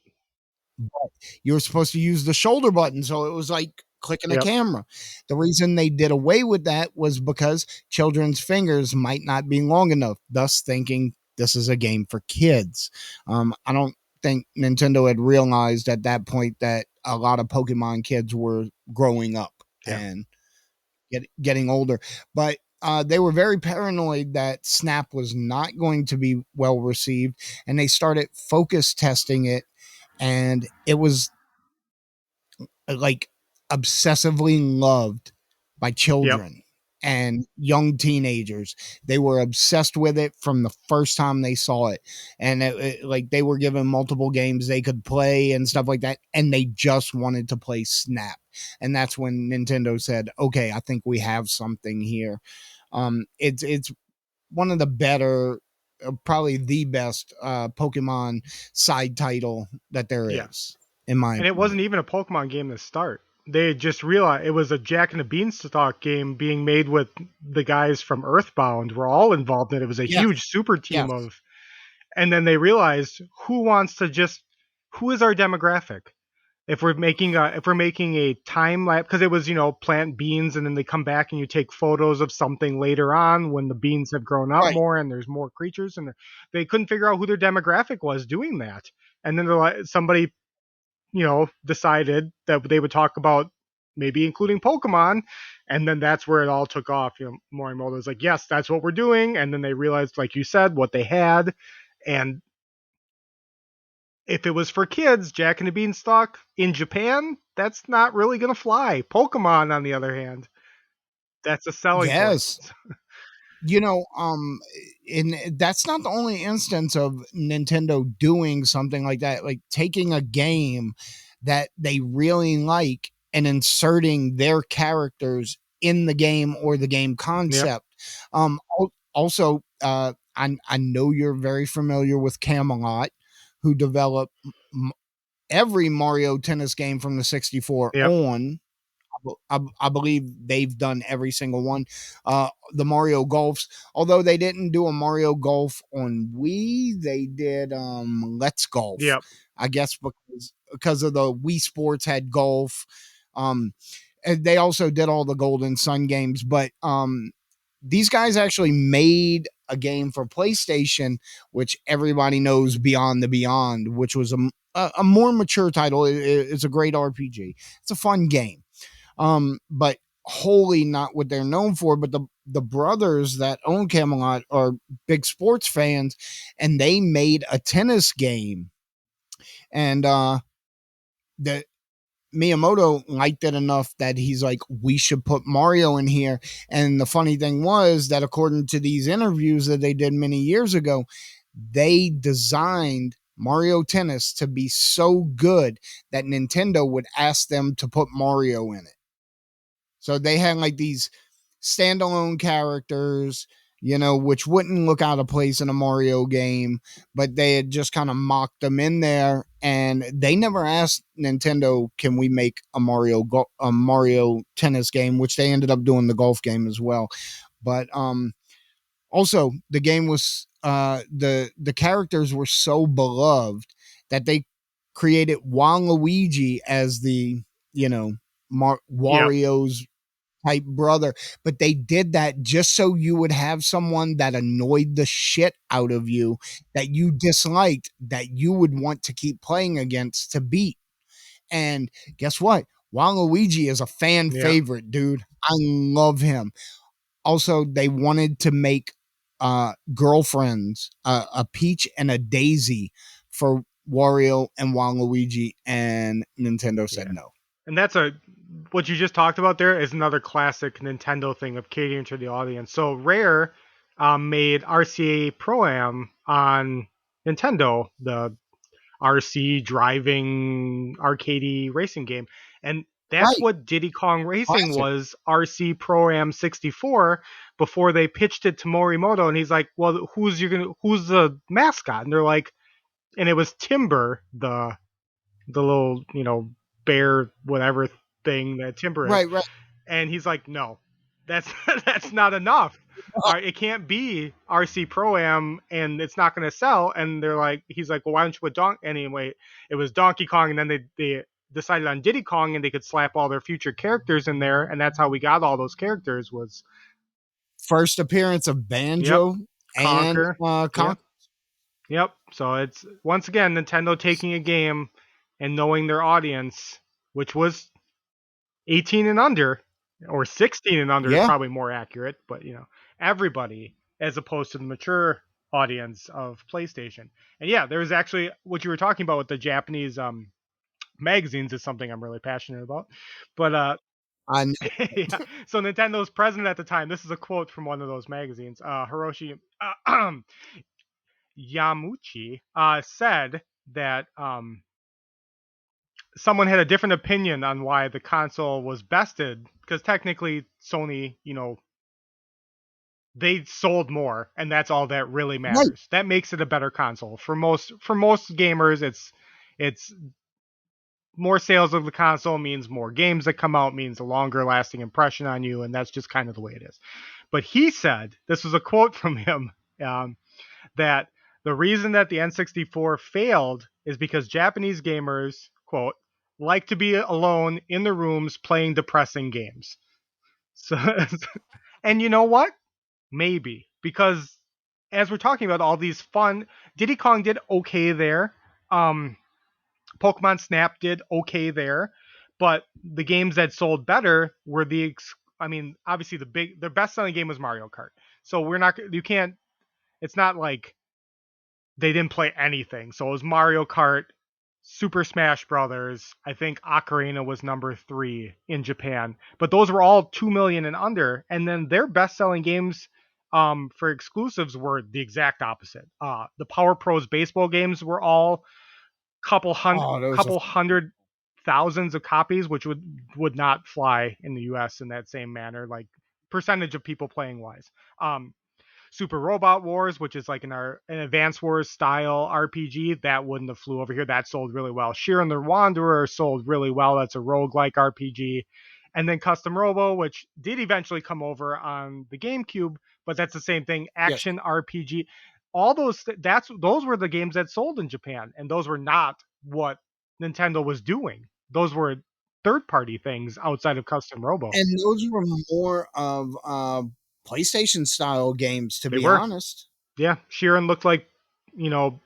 You were supposed to use the shoulder button. So it was like clicking a Yep. camera. The reason they did away with that was because children's fingers might not be long enough, thus thinking this is a game for kids. I don't think Nintendo had realized at that point that a lot of Pokemon kids were growing up Yeah. and getting older. But they were very paranoid that Snap was not going to be well received, and they started focus testing it, and it was like obsessively loved by Yep. children and young teenagers. They were obsessed with it from the first time they saw it, and like they were given multiple games they could play and stuff like that, and they just wanted to play Snap. And that's when Nintendo said, okay, I think we have something here. It's one of the better, probably the best Pokemon side title that there Yeah. is, in my And it opinion. wasn't even a Pokemon game to start. They just realized it was a Jack and the Beanstalk game being made with the guys from Earthbound were all involved in it. It was a Yes, huge super team yes, of, and then they realized who is our demographic? If we're making a time lapse, because it was, plant beans and then they come back and you take photos of something later on when the beans have grown up right. more and there's more creatures, and they couldn't figure out who their demographic was doing that. And then somebody, decided that they would talk about maybe including Pokemon, and then that's where it all took off. Morimoto was like, "Yes, that's what we're doing," and then they realized, like you said, what they had, and if it was for kids, Jack and the Beanstalk in Japan, that's not really gonna fly. Pokemon, on the other hand, that's a selling point. Yes. You know, and that's not the only instance of Nintendo doing something like that, like taking a game that they really like and inserting their characters in the game or the game Yep, concept. Also, I know you're very familiar with Camelot, who developed every Mario Tennis game from the 64 yep, on. I believe they've done every single one. The Mario Golfs, although they didn't do a Mario Golf on Wii, they did Let's Golf. yep, I guess because of the Wii Sports had golf. Um, and they also did all the Golden Sun games, but these guys actually made a game for PlayStation, which everybody knows, Beyond the Beyond, which was a more mature title. It's a great RPG. It's a fun game, but wholly not what they're known for. But the brothers that own Camelot are big sports fans, and they made a tennis game, and the Miyamoto liked it enough that he's like, we should put Mario in here. And the funny thing was that according to these interviews that they did many years ago, they designed Mario Tennis to be so good that Nintendo would ask them to put Mario in it. So they had like these standalone characters, which wouldn't look out of place in a Mario game, but they had just kind of mocked them in there, and they never asked Nintendo, "Can we make a Mario tennis game?" Which they ended up doing the golf game as well. But also the game was the characters were so beloved that they created Waluigi as the you know Yep. Wario's type brother, but they did that just so you would have someone that annoyed the shit out of you, that you disliked, that you would want to keep playing against to beat. And guess what? Waluigi is a fan Yeah. favorite, dude. I love him. Also, they wanted to make girlfriends, a Peach and a Daisy for Wario and Waluigi, and Nintendo said Yeah. no. And that's a what you just talked about there is another classic Nintendo thing of catering to the audience. So Rare made RCA Pro Am on Nintendo, the RC driving arcadey racing game, and that's Right, what Diddy Kong Racing classic. was. RC Pro Am 64 before they pitched it to Morimoto, and he's like, "Well, who's the mascot?" And they're like, and it was Timber, the little bear whatever thing that Timber is, Right, right. and he's like, no, that's that's not enough. All right, it can't be RC Pro Am, and it's not going to sell. And they're like, he's like, well, why don't you put anyway? It was Donkey Kong, and then they decided on Diddy Kong, and they could slap all their future characters in there, and that's how we got all those characters. Was First appearance of yep, Banjo and Conquer, yep, Conk. yep. So it's once again Nintendo taking a game and knowing their audience, which was 18 and under, or 16 and under is Yeah, probably more accurate, but everybody, as opposed to the mature audience of PlayStation. And yeah, there's actually what you were talking about with the Japanese magazines is something I'm really passionate about. But I know. yeah, so Nintendo's president at the time, this is a quote from one of those magazines, Hiroshi Yamuchi, said that someone had a different opinion on why the console was bested, because technically Sony, they sold more, and that's all that really Right. matters. That makes it a better console for most gamers. It's more sales of the console means more games that come out, means a longer lasting impression on you, and that's just kind of the way it is. But he said, this was a quote from him, um, that the reason that the N64 failed is because Japanese gamers, quote, like to be alone in the rooms playing depressing games. So, and you know what? Maybe because as we're talking about all these fun, Diddy Kong did okay there. Um, Pokemon Snap did okay there, but the games that sold better were I mean, obviously the best selling game was Mario Kart. So you can't. It's not like they didn't play anything. So it was Mario Kart, Super Smash Brothers. I think Ocarina was number 3 in Japan, but those were all 2 million and under. And then their best-selling games for exclusives were the exact opposite. The Power Pros baseball games were all Oh, those are couple hundred thousands of copies, which would not fly in the U.S. in that same manner, like percentage of people playing wise. Super Robot Wars, which is like an Advance Wars style RPG, that wouldn't have flew over here. That sold really well. Sheer and the Wanderer sold really well. That's a roguelike RPG. And then Custom Robo, which did eventually come over on the GameCube, but that's the same thing. yes. Action RPG. All those were the games that sold in Japan, and those were not what Nintendo was doing. Those were third party things outside of Custom Robo. And those were more of PlayStation style games, to They be were. honest. Yeah, Sheeran looked like you know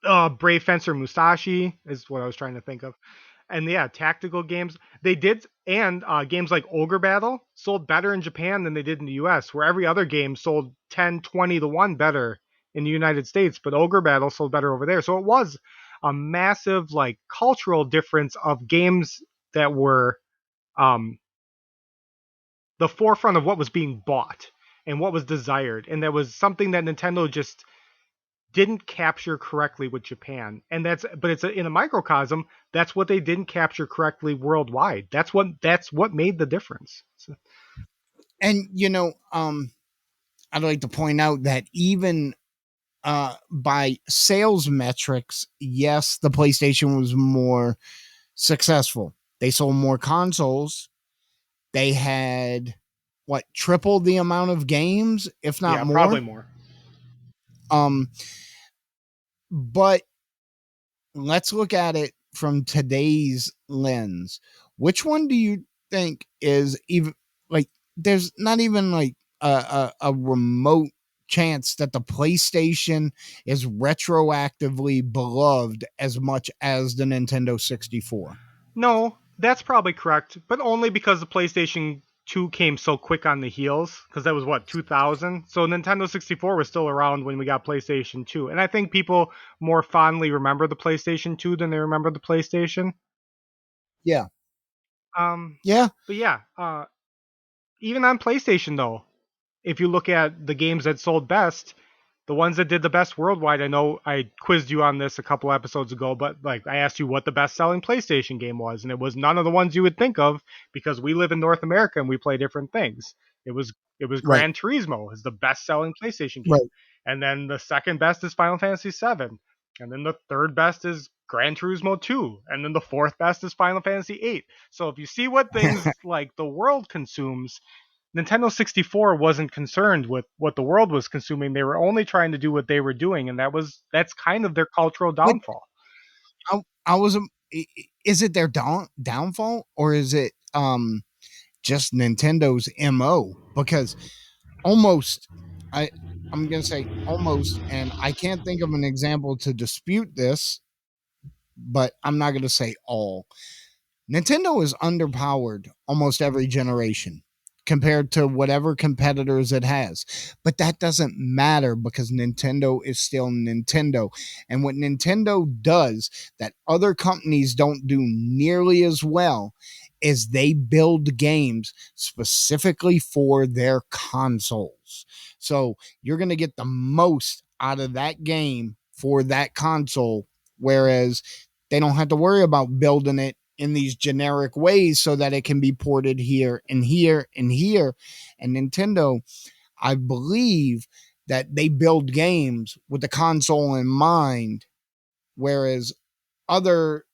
uh, Brave Fencer Musashi is what I was trying to think of. And yeah, tactical games. They did, and games like Ogre Battle sold better in Japan than they did in the US, where every other game sold 10, 20 to 1 better in the United States, but Ogre Battle sold better over there. So it was a massive like cultural difference of games that were um, the forefront of what was being bought and what was desired. And that was something that Nintendo just didn't capture correctly with Japan, and it's in a microcosm. That's what they didn't capture correctly worldwide. That's what made the difference. So, And I'd like to point out that even by sales metrics, yes, the PlayStation was more successful. They sold more consoles. They had what, triple the amount of games, if not Yeah, probably more. more. Um, but let's look at it from today's lens. Which one do you think is even like? There's not even like a remote chance that the PlayStation is retroactively beloved as much as the Nintendo 64. No, that's probably correct, but only because the PlayStation 2 came so quick on the heels, because that was what, 2000? So Nintendo 64 was still around when we got PlayStation 2. And I think people more fondly remember the PlayStation 2 than they remember the PlayStation. Yeah, Um, yeah, but yeah, even on PlayStation though, if you look at the games that sold best, the ones that did the best worldwide, I know I quizzed you on this a couple episodes ago, but like I asked you what the best selling PlayStation game was, and it was none of the ones you would think of because we live in North America and we play different things. It was right, Gran Turismo is the best selling PlayStation game. right. And then the second best is Final Fantasy VII. And then the third best is Gran Turismo 2. And then the fourth best is Final Fantasy 8. So if you see what things like the world consumes, Nintendo 64 wasn't concerned with what the world was consuming. They were only trying to do what they were doing, and that's kind of their cultural But downfall. I was, is it their downfall, or is it just Nintendo's MO? Because almost, I I'm gonna say almost, and I can't think of an example to dispute this, but I'm not gonna say all. Nintendo is underpowered almost every generation compared to whatever competitors it has. But that doesn't matter because Nintendo is still Nintendo. And what Nintendo does that other companies don't do nearly as well is they build games specifically for their consoles. So you're going to get the most out of that game for that console, whereas they don't have to worry about building it in these generic ways so that it can be ported here and here and here. And Nintendo, I believe that they build games with the console in mind, whereas other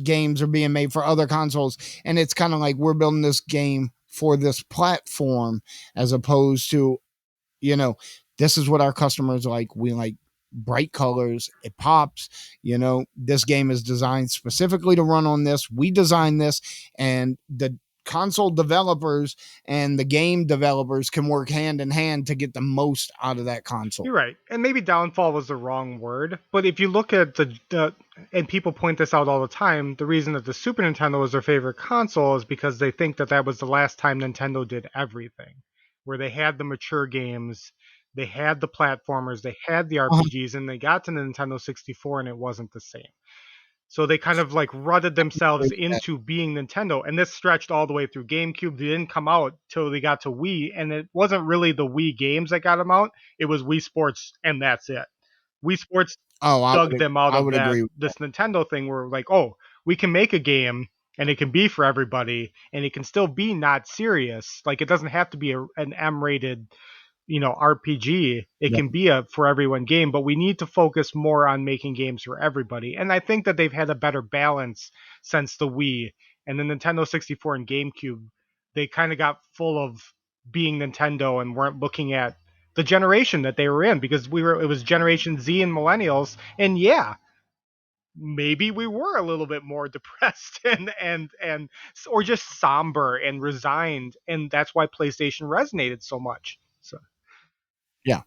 games are being made for other consoles. And it's kind of like we're building this game for this platform as opposed to, you know, this is what our customers like. We like bright colors, it pops. This game is designed specifically to run on this. We designed this, and the console developers and the game developers can work hand in hand to get the most out of that console. You're right, and maybe downfall was the wrong word, but if you look at the and people point this out all the time, the reason that the Super Nintendo was their favorite console is because they think that that was the last time Nintendo did everything, where they had the mature games, they had the platformers, they had the Uh-huh. RPGs, and they got to Nintendo 64 and it wasn't the same. So they kind of like rutted themselves into being Nintendo, and this stretched all the way through GameCube. They didn't come out till they got to Wii, and it wasn't really the Wii games that got them out. It was Wii Sports, and that's it. Wii Sports Oh, dug them out I of would that agree with that. this Nintendo thing, where like, oh, we can make a game and it can be for everybody, and it can still be not serious. Like it doesn't have to be an M-rated RPG. It Yeah. can be a for everyone game, but we need to focus more on making games for everybody. And I think that they've had a better balance since the Wii and the Nintendo 64 and GameCube. They kind of got full of being Nintendo and weren't looking at the generation that they were in, because it was Generation Z and millennials. And yeah, maybe we were a little bit more depressed and or just somber and resigned, and that's why PlayStation resonated so much. So Yeah.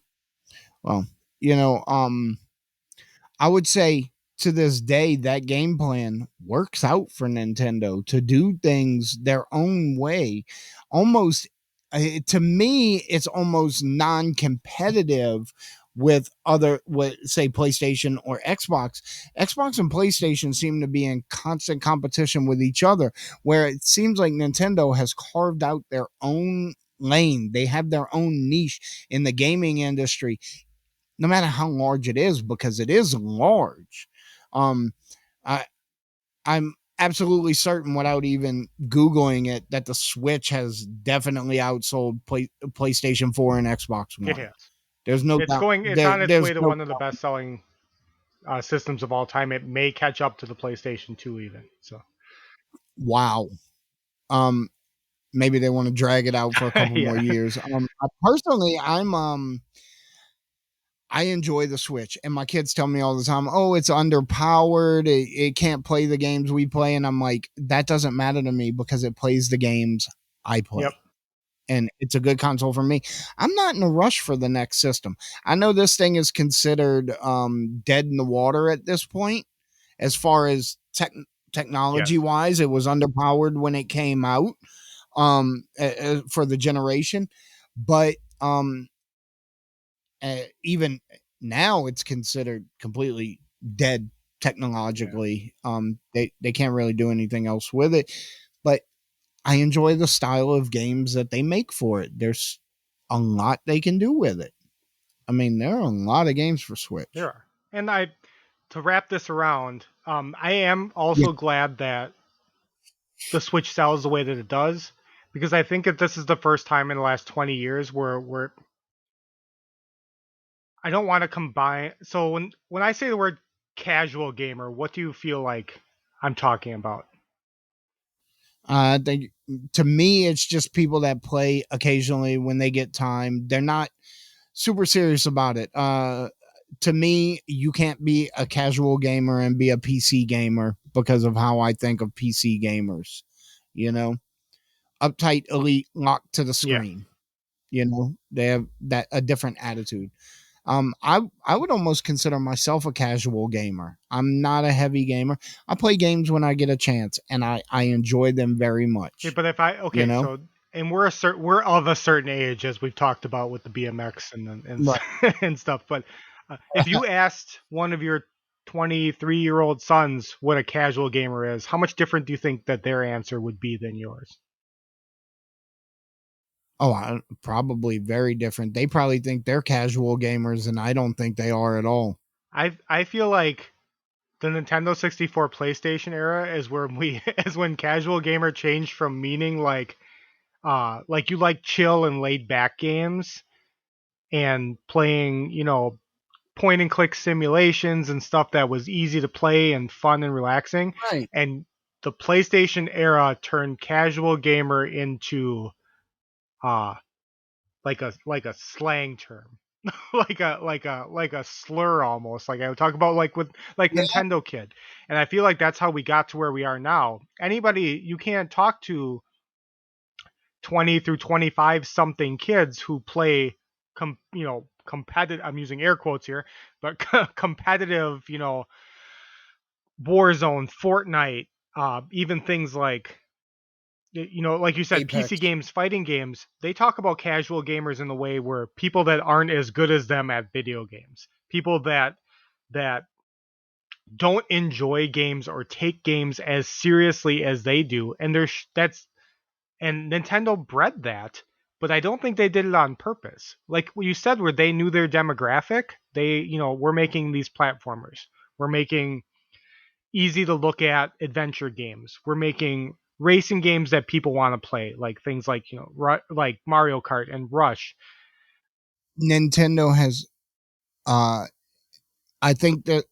Well, you know, I would say to this day that game plan works out for Nintendo to do things their own way. Almost to me, it's almost non-competitive with other, with say PlayStation or Xbox. Xbox and PlayStation seem to be in constant competition with each other, where it seems like Nintendo has carved out their own lane. They have their own niche in the gaming industry, no matter how large it is, because it is large. Um, I I'm absolutely certain without even Googling it that the Switch has definitely outsold PlayStation 4 and Xbox It One. has. There's no It's doubt. going. It's on its There's way to no one of the best selling systems of all time. It may catch up to the PlayStation 2 even. So wow. Um, maybe they want to drag it out for a couple more yeah. years. Personally, I enjoy the Switch, and my kids tell me all the time, "Oh, it's underpowered. It can't play the games we play." And I'm like, that doesn't matter to me because it plays the games I Yep. play, and it's a good console for me. I'm not in a rush for the next system. I know this thing is considered dead in the water at this point, as far as technology Yes. wise. It was underpowered when it came out for the generation, but even now it's considered completely dead Yeah. technologically. They can't really do anything else with it, but I enjoy the style of games that they make for it. There's a lot they can do with it. I mean, there are a lot of games for There Switch. are. And I to wrap this around, I am Yeah, also glad that the Switch sells the way that it does because I think that this is the first time in the last 20 years where I don't want to combine. So when I say the word casual gamer, what do you feel like I'm talking about? they to me it's just people that play occasionally when they get time. They're not super serious about it. To me, you can't be a casual gamer and be a PC gamer because of how I think of PC gamers. You know, uptight, elite, locked to the Yeah. screen. You know, they have that a different attitude. I would almost consider myself a casual gamer. I'm not a heavy gamer. I play games when I get a chance, and I enjoy them very Okay, much. but if I You okay, know, so and we're of a certain age as we've talked about with the BMX right? and stuff. But if you asked one of your 23-year-old sons what a casual gamer is, how much different do you think that their answer would be than yours? Oh, probably very different. They probably think they're casual gamers, and I don't think they are at all. I feel like the Nintendo 64 PlayStation era is where we is when casual gamer changed from meaning like you like chill and laid back games and playing, point and click simulations and stuff that was easy to play and fun and relaxing. Right. And the PlayStation era turned casual gamer into uh like a slang term. like a slur almost. Like I would talk about like with like Yeah. Nintendo Kid. And I feel like that's how we got to where we are now. Anybody you can't talk to 20 through 25 something kids who play competitive, I'm using air quotes here, but competitive, Warzone, Fortnite, even things like like you said, PC Apex. games, fighting games, they talk about casual gamers in the way where people that aren't as good as them at video games, people that don't enjoy games or take games as seriously as they do, and that's and Nintendo bred that, but I don't think they did it on purpose. Like what you said, where they knew their demographic, we're making these platformers, we're making easy to look at adventure games, we're making racing games that people want to play, like things like like Mario Kart and Rush. Nintendo has. Uh, I think that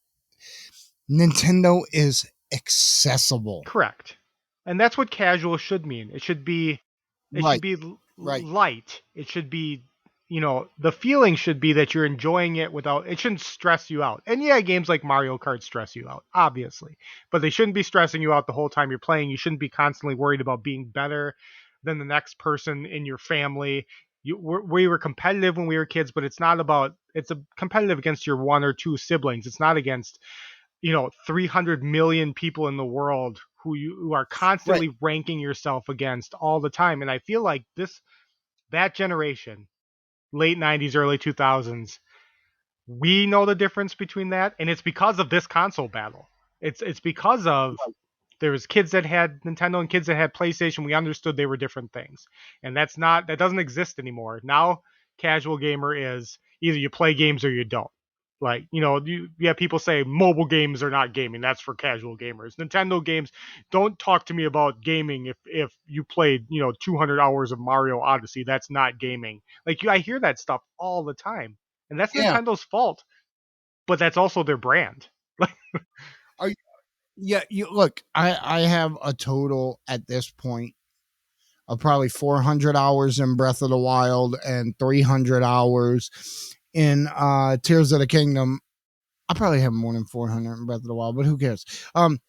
Nintendo is accessible. Correct. And that's what casual should mean. It should Right. be Right. light. It should be, the feeling should be that you're enjoying it without, it shouldn't stress you out. And yeah, games like Mario Kart stress you out, obviously. But they shouldn't be stressing you out the whole time you're playing. You shouldn't be constantly worried about being better than the next person in your family. We were competitive when we were kids, but it's a competitive against your one or two siblings. It's not against 300 million people in the world who are Right. constantly ranking yourself against all the time. And I feel like that generation, late 90s, early 2000s, we know the difference between that, and it's because of this console battle. It's because of there was kids that had Nintendo and kids that had PlayStation. We understood they were different things, and that doesn't exist anymore. Now, casual gamer is either you play games or you don't. Like, you have people say mobile games are not gaming. That's for casual gamers. Nintendo games, don't talk to me about gaming if you played, 200 hours of Mario Odyssey. That's not gaming. Like, I hear that stuff all the time. And that's Yeah. Nintendo's fault, but that's also their brand. Like, Are you, yeah, you look, I have a total at this point of probably 400 hours in Breath of the Wild and 300 hours in Tears of the Kingdom. I probably have more than 400 in Breath of the Wild, but who cares? Um,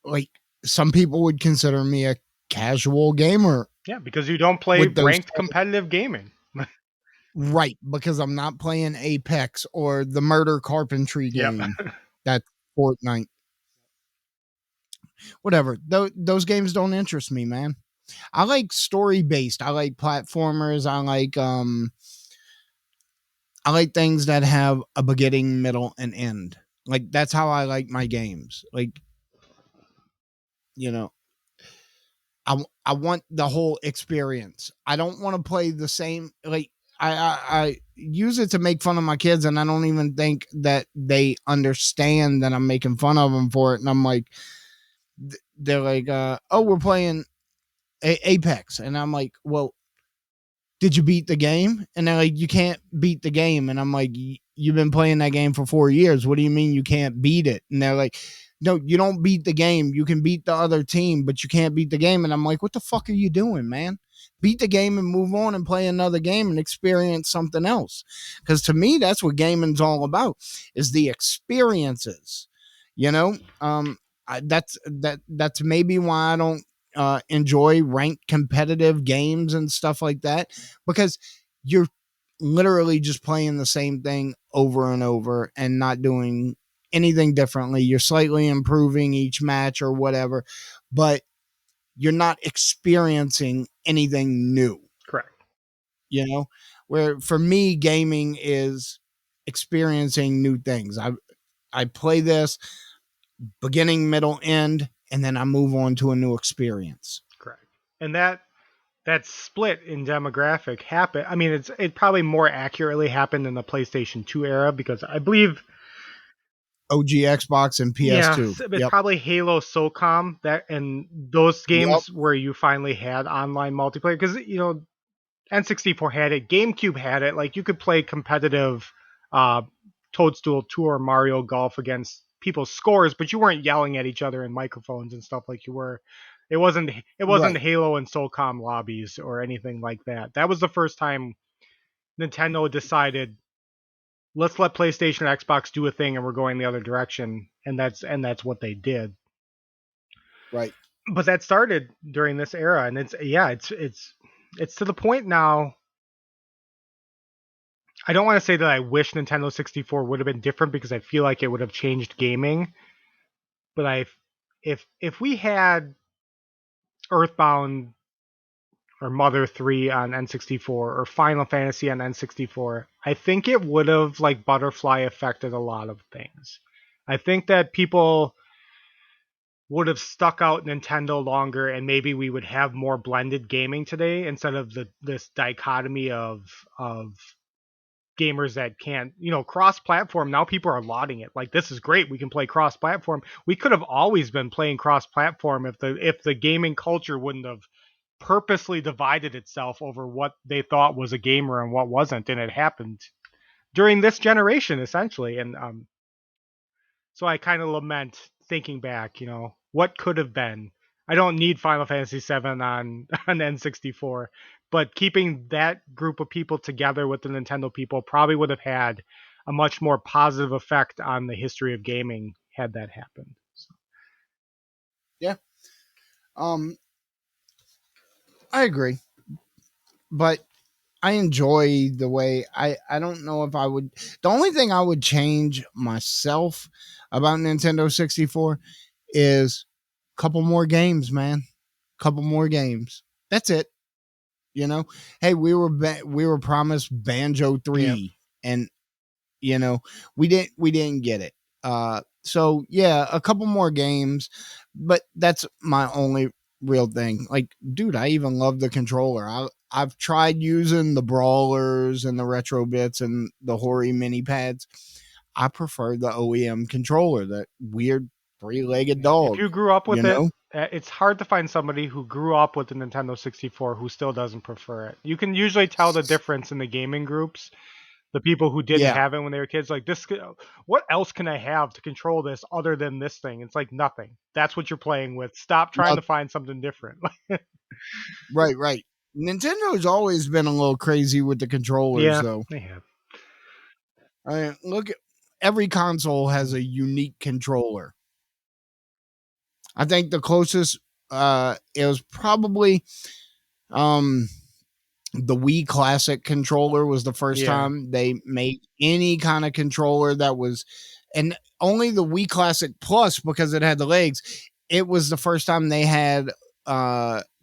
like some people would consider me a casual gamer yeah, because you don't play with those ranked competitive gaming. right because I'm not playing Apex or the Murder Carpentry Yep. game. That's Fortnite. Whatever. Those games don't interest me, man. I like story based. I like platformers. I like things that have a beginning, middle, and end. Like that's how I like my games. Like, you know, I want the whole experience. I don't want to play the same like I use it to make fun of my kids, and I don't even think that they understand that I'm making fun of them for it. And I'm like, they're like, oh, we're playing Apex, and I'm like, well, did you beat the game? And they're like, you can't beat the game. And I'm like, you've been playing that game for 4 years. What do you mean you can't beat it? And they're like, no, you don't beat the game. You can beat the other team, but you can't beat the game. And I'm like, what the fuck are you doing, man? Beat the game and move on and play another game and experience something else. Because to me, that's what gaming's all about is the experiences. You know, that's maybe why I don't enjoy ranked competitive games and stuff like that because you're literally just playing the same thing over and over and not doing anything differently. You're slightly improving each match or whatever, but you're not experiencing anything new, Correct. you know? Where for me, gaming is experiencing new things. I play this beginning, middle, end, and then I move on to a new experience. Correct. And that split in demographic happened. I mean, it probably more accurately happened in the PlayStation 2 era because I believe, OG Xbox and yeah, PS2. it's Yep. probably Halo, SOCOM, that and those Yep. games where you finally had online multiplayer because N64 had it, GameCube had it. Like you could play competitive uh, Toadstool Tour, Mario Golf against people's scores, but you weren't yelling at each other in microphones and stuff like you were. It wasn't Right. Halo and SOCOM lobbies or anything like that. That was the first time Nintendo decided, let's let PlayStation and Xbox do a thing and we're going the other direction, and that's what they did. Right. But that started during this era, and it's to the point now. I don't want to say that I wish Nintendo 64 would have been different because I feel like it would have changed gaming, but if we had Earthbound or Mother 3 on N64 or Final Fantasy on N64, I think it would have like butterfly affected a lot of things. I think that people would have stuck out Nintendo longer and maybe we would have more blended gaming today instead of this dichotomy of gamers that can't, cross platform. Now people are lauding it. Like this is great. We can play cross platform. We could have always been playing cross platform if the gaming culture wouldn't have purposely divided itself over what they thought was a gamer and what wasn't, and it happened during this generation essentially. And so I kind of lament thinking back, what could have been. I don't need Final Fantasy VII on on N64, but keeping that group of people together with the Nintendo people probably would have had a much more positive effect on the history of gaming had that happened. So, Yeah. Um, I agree, but I enjoy the way I don't know if I would. The only thing I would change myself about Nintendo 64 is a couple more games, man. Couple more games. That's it. You know. Hey, we were promised Banjo yeah, 3 and you know, we didn't get it. So yeah, a couple more games, but that's my only real thing. Like, dude, I even love the controller. I've tried using the brawlers and the retro bits and the Hori mini pads. I prefer the OEM controller, that weird three-legged Yeah, if dog, you grew up you with it, know? it's hard to find somebody who grew up with the Nintendo 64 who still doesn't prefer it. You can usually tell the difference in the gaming groups. The people who didn't Yeah. have it when they were kids, like this, what else can I have to control this other than this thing? It's like nothing. That's what you're playing with. Stop trying No, to find something different. right, right. Nintendo's always been a little crazy with the controllers, Yeah, though. they have. I mean, look at every console has a unique controller. I think the closest it was probably um the Wii Classic controller was the first Yeah, time they made any kind of controller that was, and only the Wii Classic Plus, because it had the legs. It was the first time they had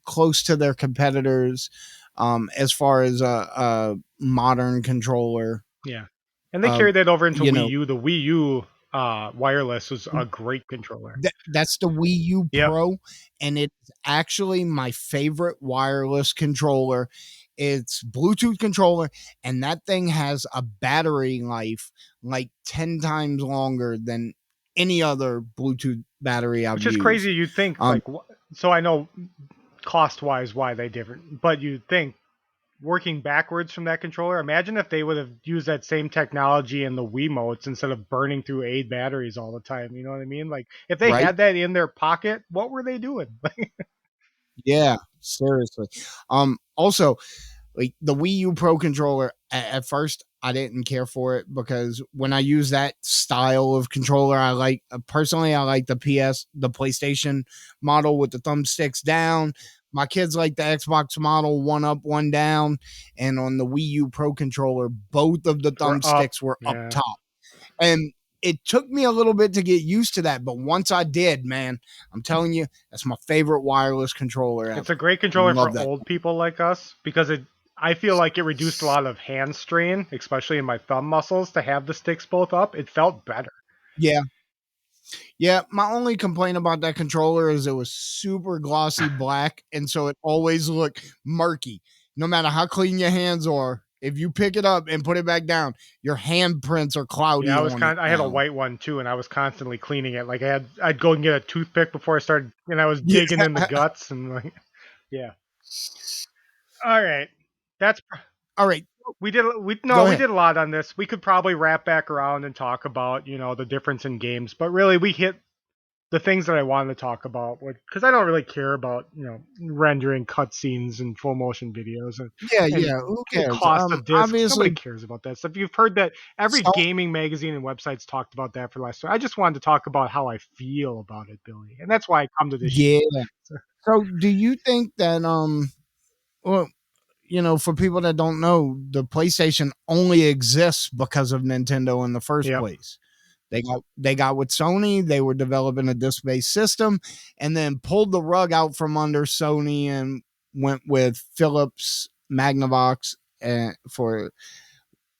close to their competitors as far as a modern controller. yeah. And they Uh, carried that over into you Wii know, U. The Wii U wireless was a great controller. that's the Wii U Yep. Pro, and it's actually my favorite wireless controller. It's Bluetooth controller, and that thing has a battery life like 10 times longer than any other Bluetooth battery I've Which is crazy. used. You'd think Um, like, so I know cost wise why they different, but you'd think working backwards from that controller. Imagine if they would have used that same technology in the Wiimotes instead of burning through 8 batteries all the time. You know what I mean? Like if they right? had that in their pocket, what were they doing? Yeah, seriously. Also, like the Wii U Pro controller, at first I didn't care for it because when I use that style of controller, I like personally I like the PlayStation model with the thumbsticks down. My kids like the Xbox model, one up, one down, and on the Wii U Pro controller, both of the We're up. thumbsticks were up Yeah. top. And it took me a little bit to get used to that, but once I did, man, I'm telling you, that's my favorite wireless controller It's a ever. great controller Love for that. old people like us because it I feel like it reduced a lot of hand strain, especially in my thumb muscles, to have the sticks both up. It felt better. Yeah, yeah, my only complaint about that controller is it was super glossy black, and so it always looked murky. No matter how clean your hands are, if you pick it up and put it back down, your handprints are Yeah, cloudy on it I had a now. white one too, and I was constantly cleaning it. Like I'd go and get a toothpick before I started, and I was Yeah. digging in the guts and like, yeah. All right, that's All right, we did we no go we ahead. did a lot on this. We could probably wrap back around and talk about the difference in games, but really we hit the things that I wanted to talk about because I don't really care about rendering cutscenes and full motion videos Yeah, and yeah. Who the cares? cost of discs. Nobody Obviously, cares about that stuff. You've heard that every so gaming magazine and websites talked about that for the last. I just wanted to talk about how I feel about it, Billy, and that's why I come to this show. yeah. So, So, do you think that well, for people that don't know, the PlayStation only exists because of Nintendo in the first yep, place. They got with Sony. They were developing a disc-based system, and then pulled the rug out from under Sony and went with Philips Magnavox for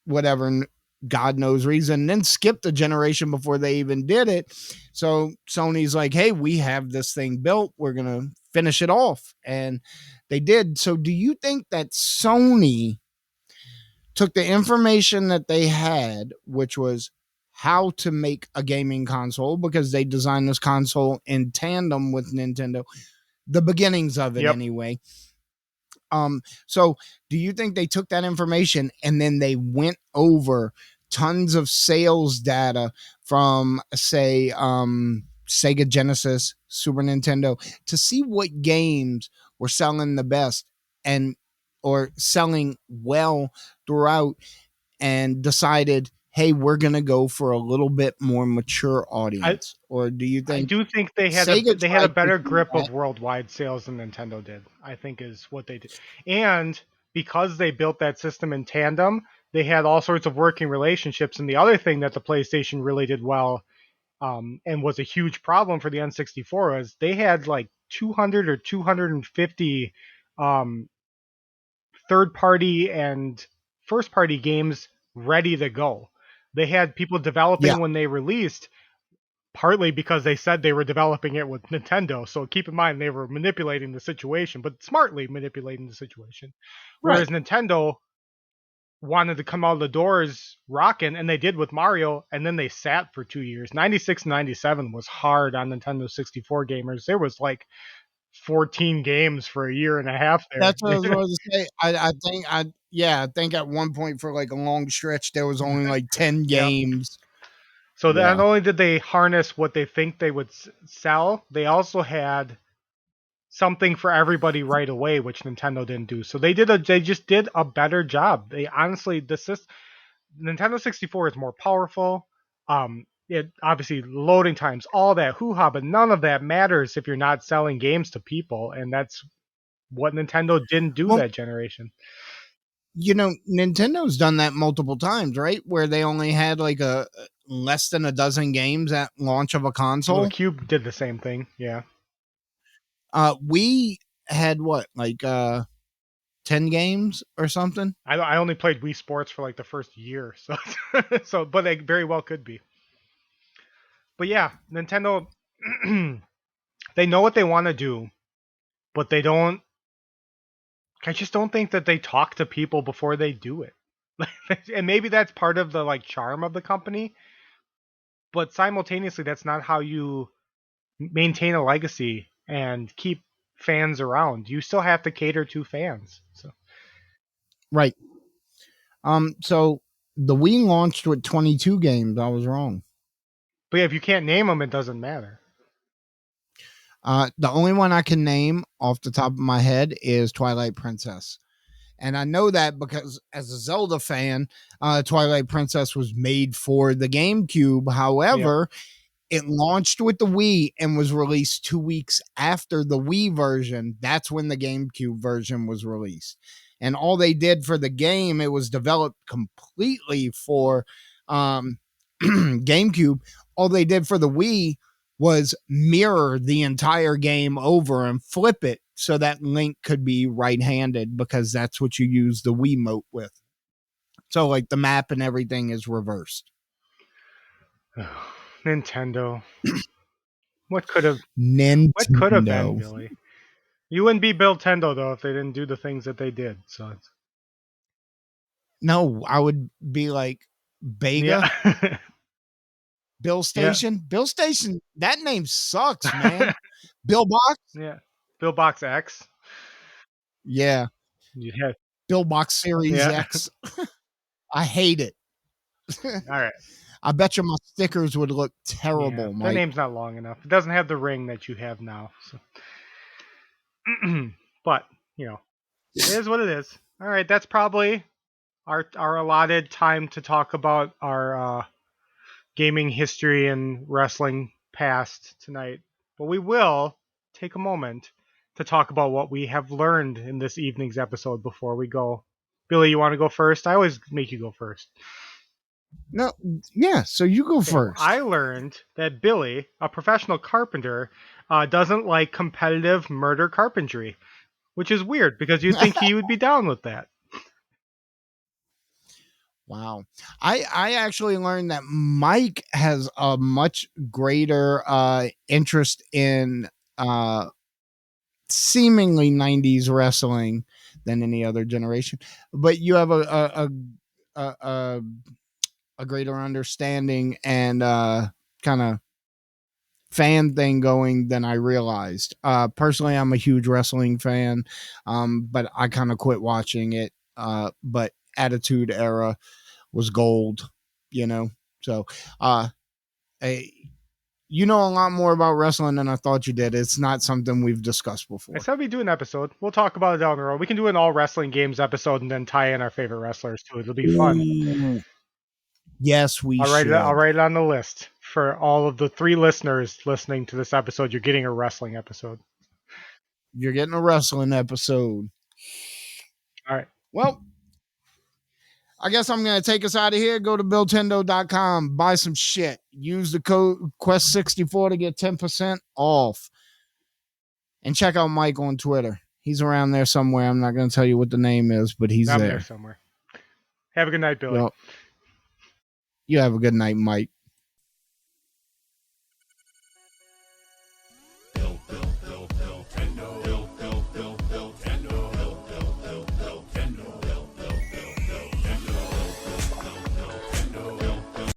whatever God knows reason. And then skipped a generation before they even did it. So Sony's like, "Hey, we have this thing built. We're gonna finish it off," and they did. So, do you think that Sony took the information that they had, which was how to make a gaming console, because they designed this console in tandem with Nintendo, the beginnings of it yep. anyway. So do you think they took that information and then they went over tons of sales data from, say, Sega Genesis, Super Nintendo, to see what games were selling the best and or selling well throughout, and decided, hey, we're going to go for a little bit more mature I audience? Or do you I think do think Sega they had a tried to better do grip that? of worldwide sales than Nintendo did. I think is what they did, and because they built that system in tandem, they had all sorts of working relationships. And the other thing that the PlayStation really did well, and was a huge problem for the N64, was they had like 200 or 250 um, third party and first party games ready to go. They had people Yeah, developing when they released, partly because they said they were developing it with Nintendo. So keep in mind they were manipulating the situation, but smartly manipulating the situation. Right. Whereas Nintendo wanted to come out of the doors rocking, and they did with Mario, and then they sat for 2 years. 96 and 97 was hard on Nintendo 64 gamers. There was like 14 games for a year and a half there. That's what I was going to say. I think at one point for like a long stretch there was only like 10 Yep. games. So not Yeah. only did they harness what they think they would sell, they also had something for everybody right away, which Nintendo didn't do. So they just did a better job. They honestly Nintendo 64 is more powerful. It obviously loading times, all that hoo ha, but none of that matters if you're not selling games to people, and that's what Nintendo didn't do Well, that generation. Nintendo's done that multiple times, right? Where they only had like a less than a dozen games at launch of a Well, the console. Cube did the same thing. Yeah, We had what, like 10 games or something? I only played Wii Sports for like the first year, so but it very well could be. But yeah, Nintendo, they know what they want to do, but they don't. I just don't think that they talk to people before they do it. And maybe that's part of the like charm of the company, but simultaneously that's not how you maintain a legacy and keep fans around. You still have to cater to fans. So, Right. So the Wii launched with 22 games. I was wrong. but yeah, if you can't name them, it doesn't matter. The only one I can name off the top of my head is Twilight Princess. And I know that because as a Zelda fan, Twilight Princess was made for the GameCube. Yep. However, it launched with the Wii and was released 2 weeks after the Wii version. That's when the GameCube version was released. And all they did for the game, it was developed completely for GameCube. All they did for the Wii was mirror the entire game over and flip it so that Link could be right-handed because that's what you use the Wiimote with. So like the map and everything is reversed. Nintendo. What could have what could have been, Nintendo. Billy? You wouldn't be Billtendo though if they didn't do the things that they did. So No, I would be like Bega, yeah, Bill yeah, Station. Bill Station, that name sucks, man. Bill Box? yeah. Bill Box X. Yeah. Yeah, Bill Box Series yeah. X. I hate it. All right. I bet you my stickers would look Yeah, terrible, that Mike. name's not long enough. It doesn't have the ring that you have now. So. But you know, it is what it is. All right, that's probably our allotted time to talk about our gaming history and wrestling past tonight. But we will take a moment to talk about what we have learned in this evening's episode before we go. Billy, you want to go first? I always make you go first. No, yeah, so you go Okay, well, first. I learned that Billy, a professional carpenter, doesn't like competitive murder carpentry, which is weird because you'd think he would be down with that. Wow. I actually learned that Mike has a much greater interest in seemingly 90s wrestling than any other generation. But you have a, a, a greater understanding and kind of fan thing going than I realized. Personally, I'm a huge wrestling fan, but I kind of quit watching it. But Attitude Era was gold, you know. So, uh, I, you know a lot more about wrestling than I thought you did. It's not something we've discussed I before. said we do an episode. We'll talk about it down the road. We can do an all wrestling games episode and then tie in our favorite wrestlers too. It'll be fun. Ooh, yes, we I'll should. write it on the list for all of the 3 listeners listening to this episode. You're getting a wrestling episode. You're getting a wrestling episode. All right. Well, I guess I'm going to take us out of here. Go to Billtendo.com, buy some shit. Use the code Quest64 to get 10% off. And check out Mike on Twitter. He's around there somewhere. I'm not going to tell you what the name is, but he's I'm there there. somewhere. Have a good night, Billy. Well, you have a good night, Mike.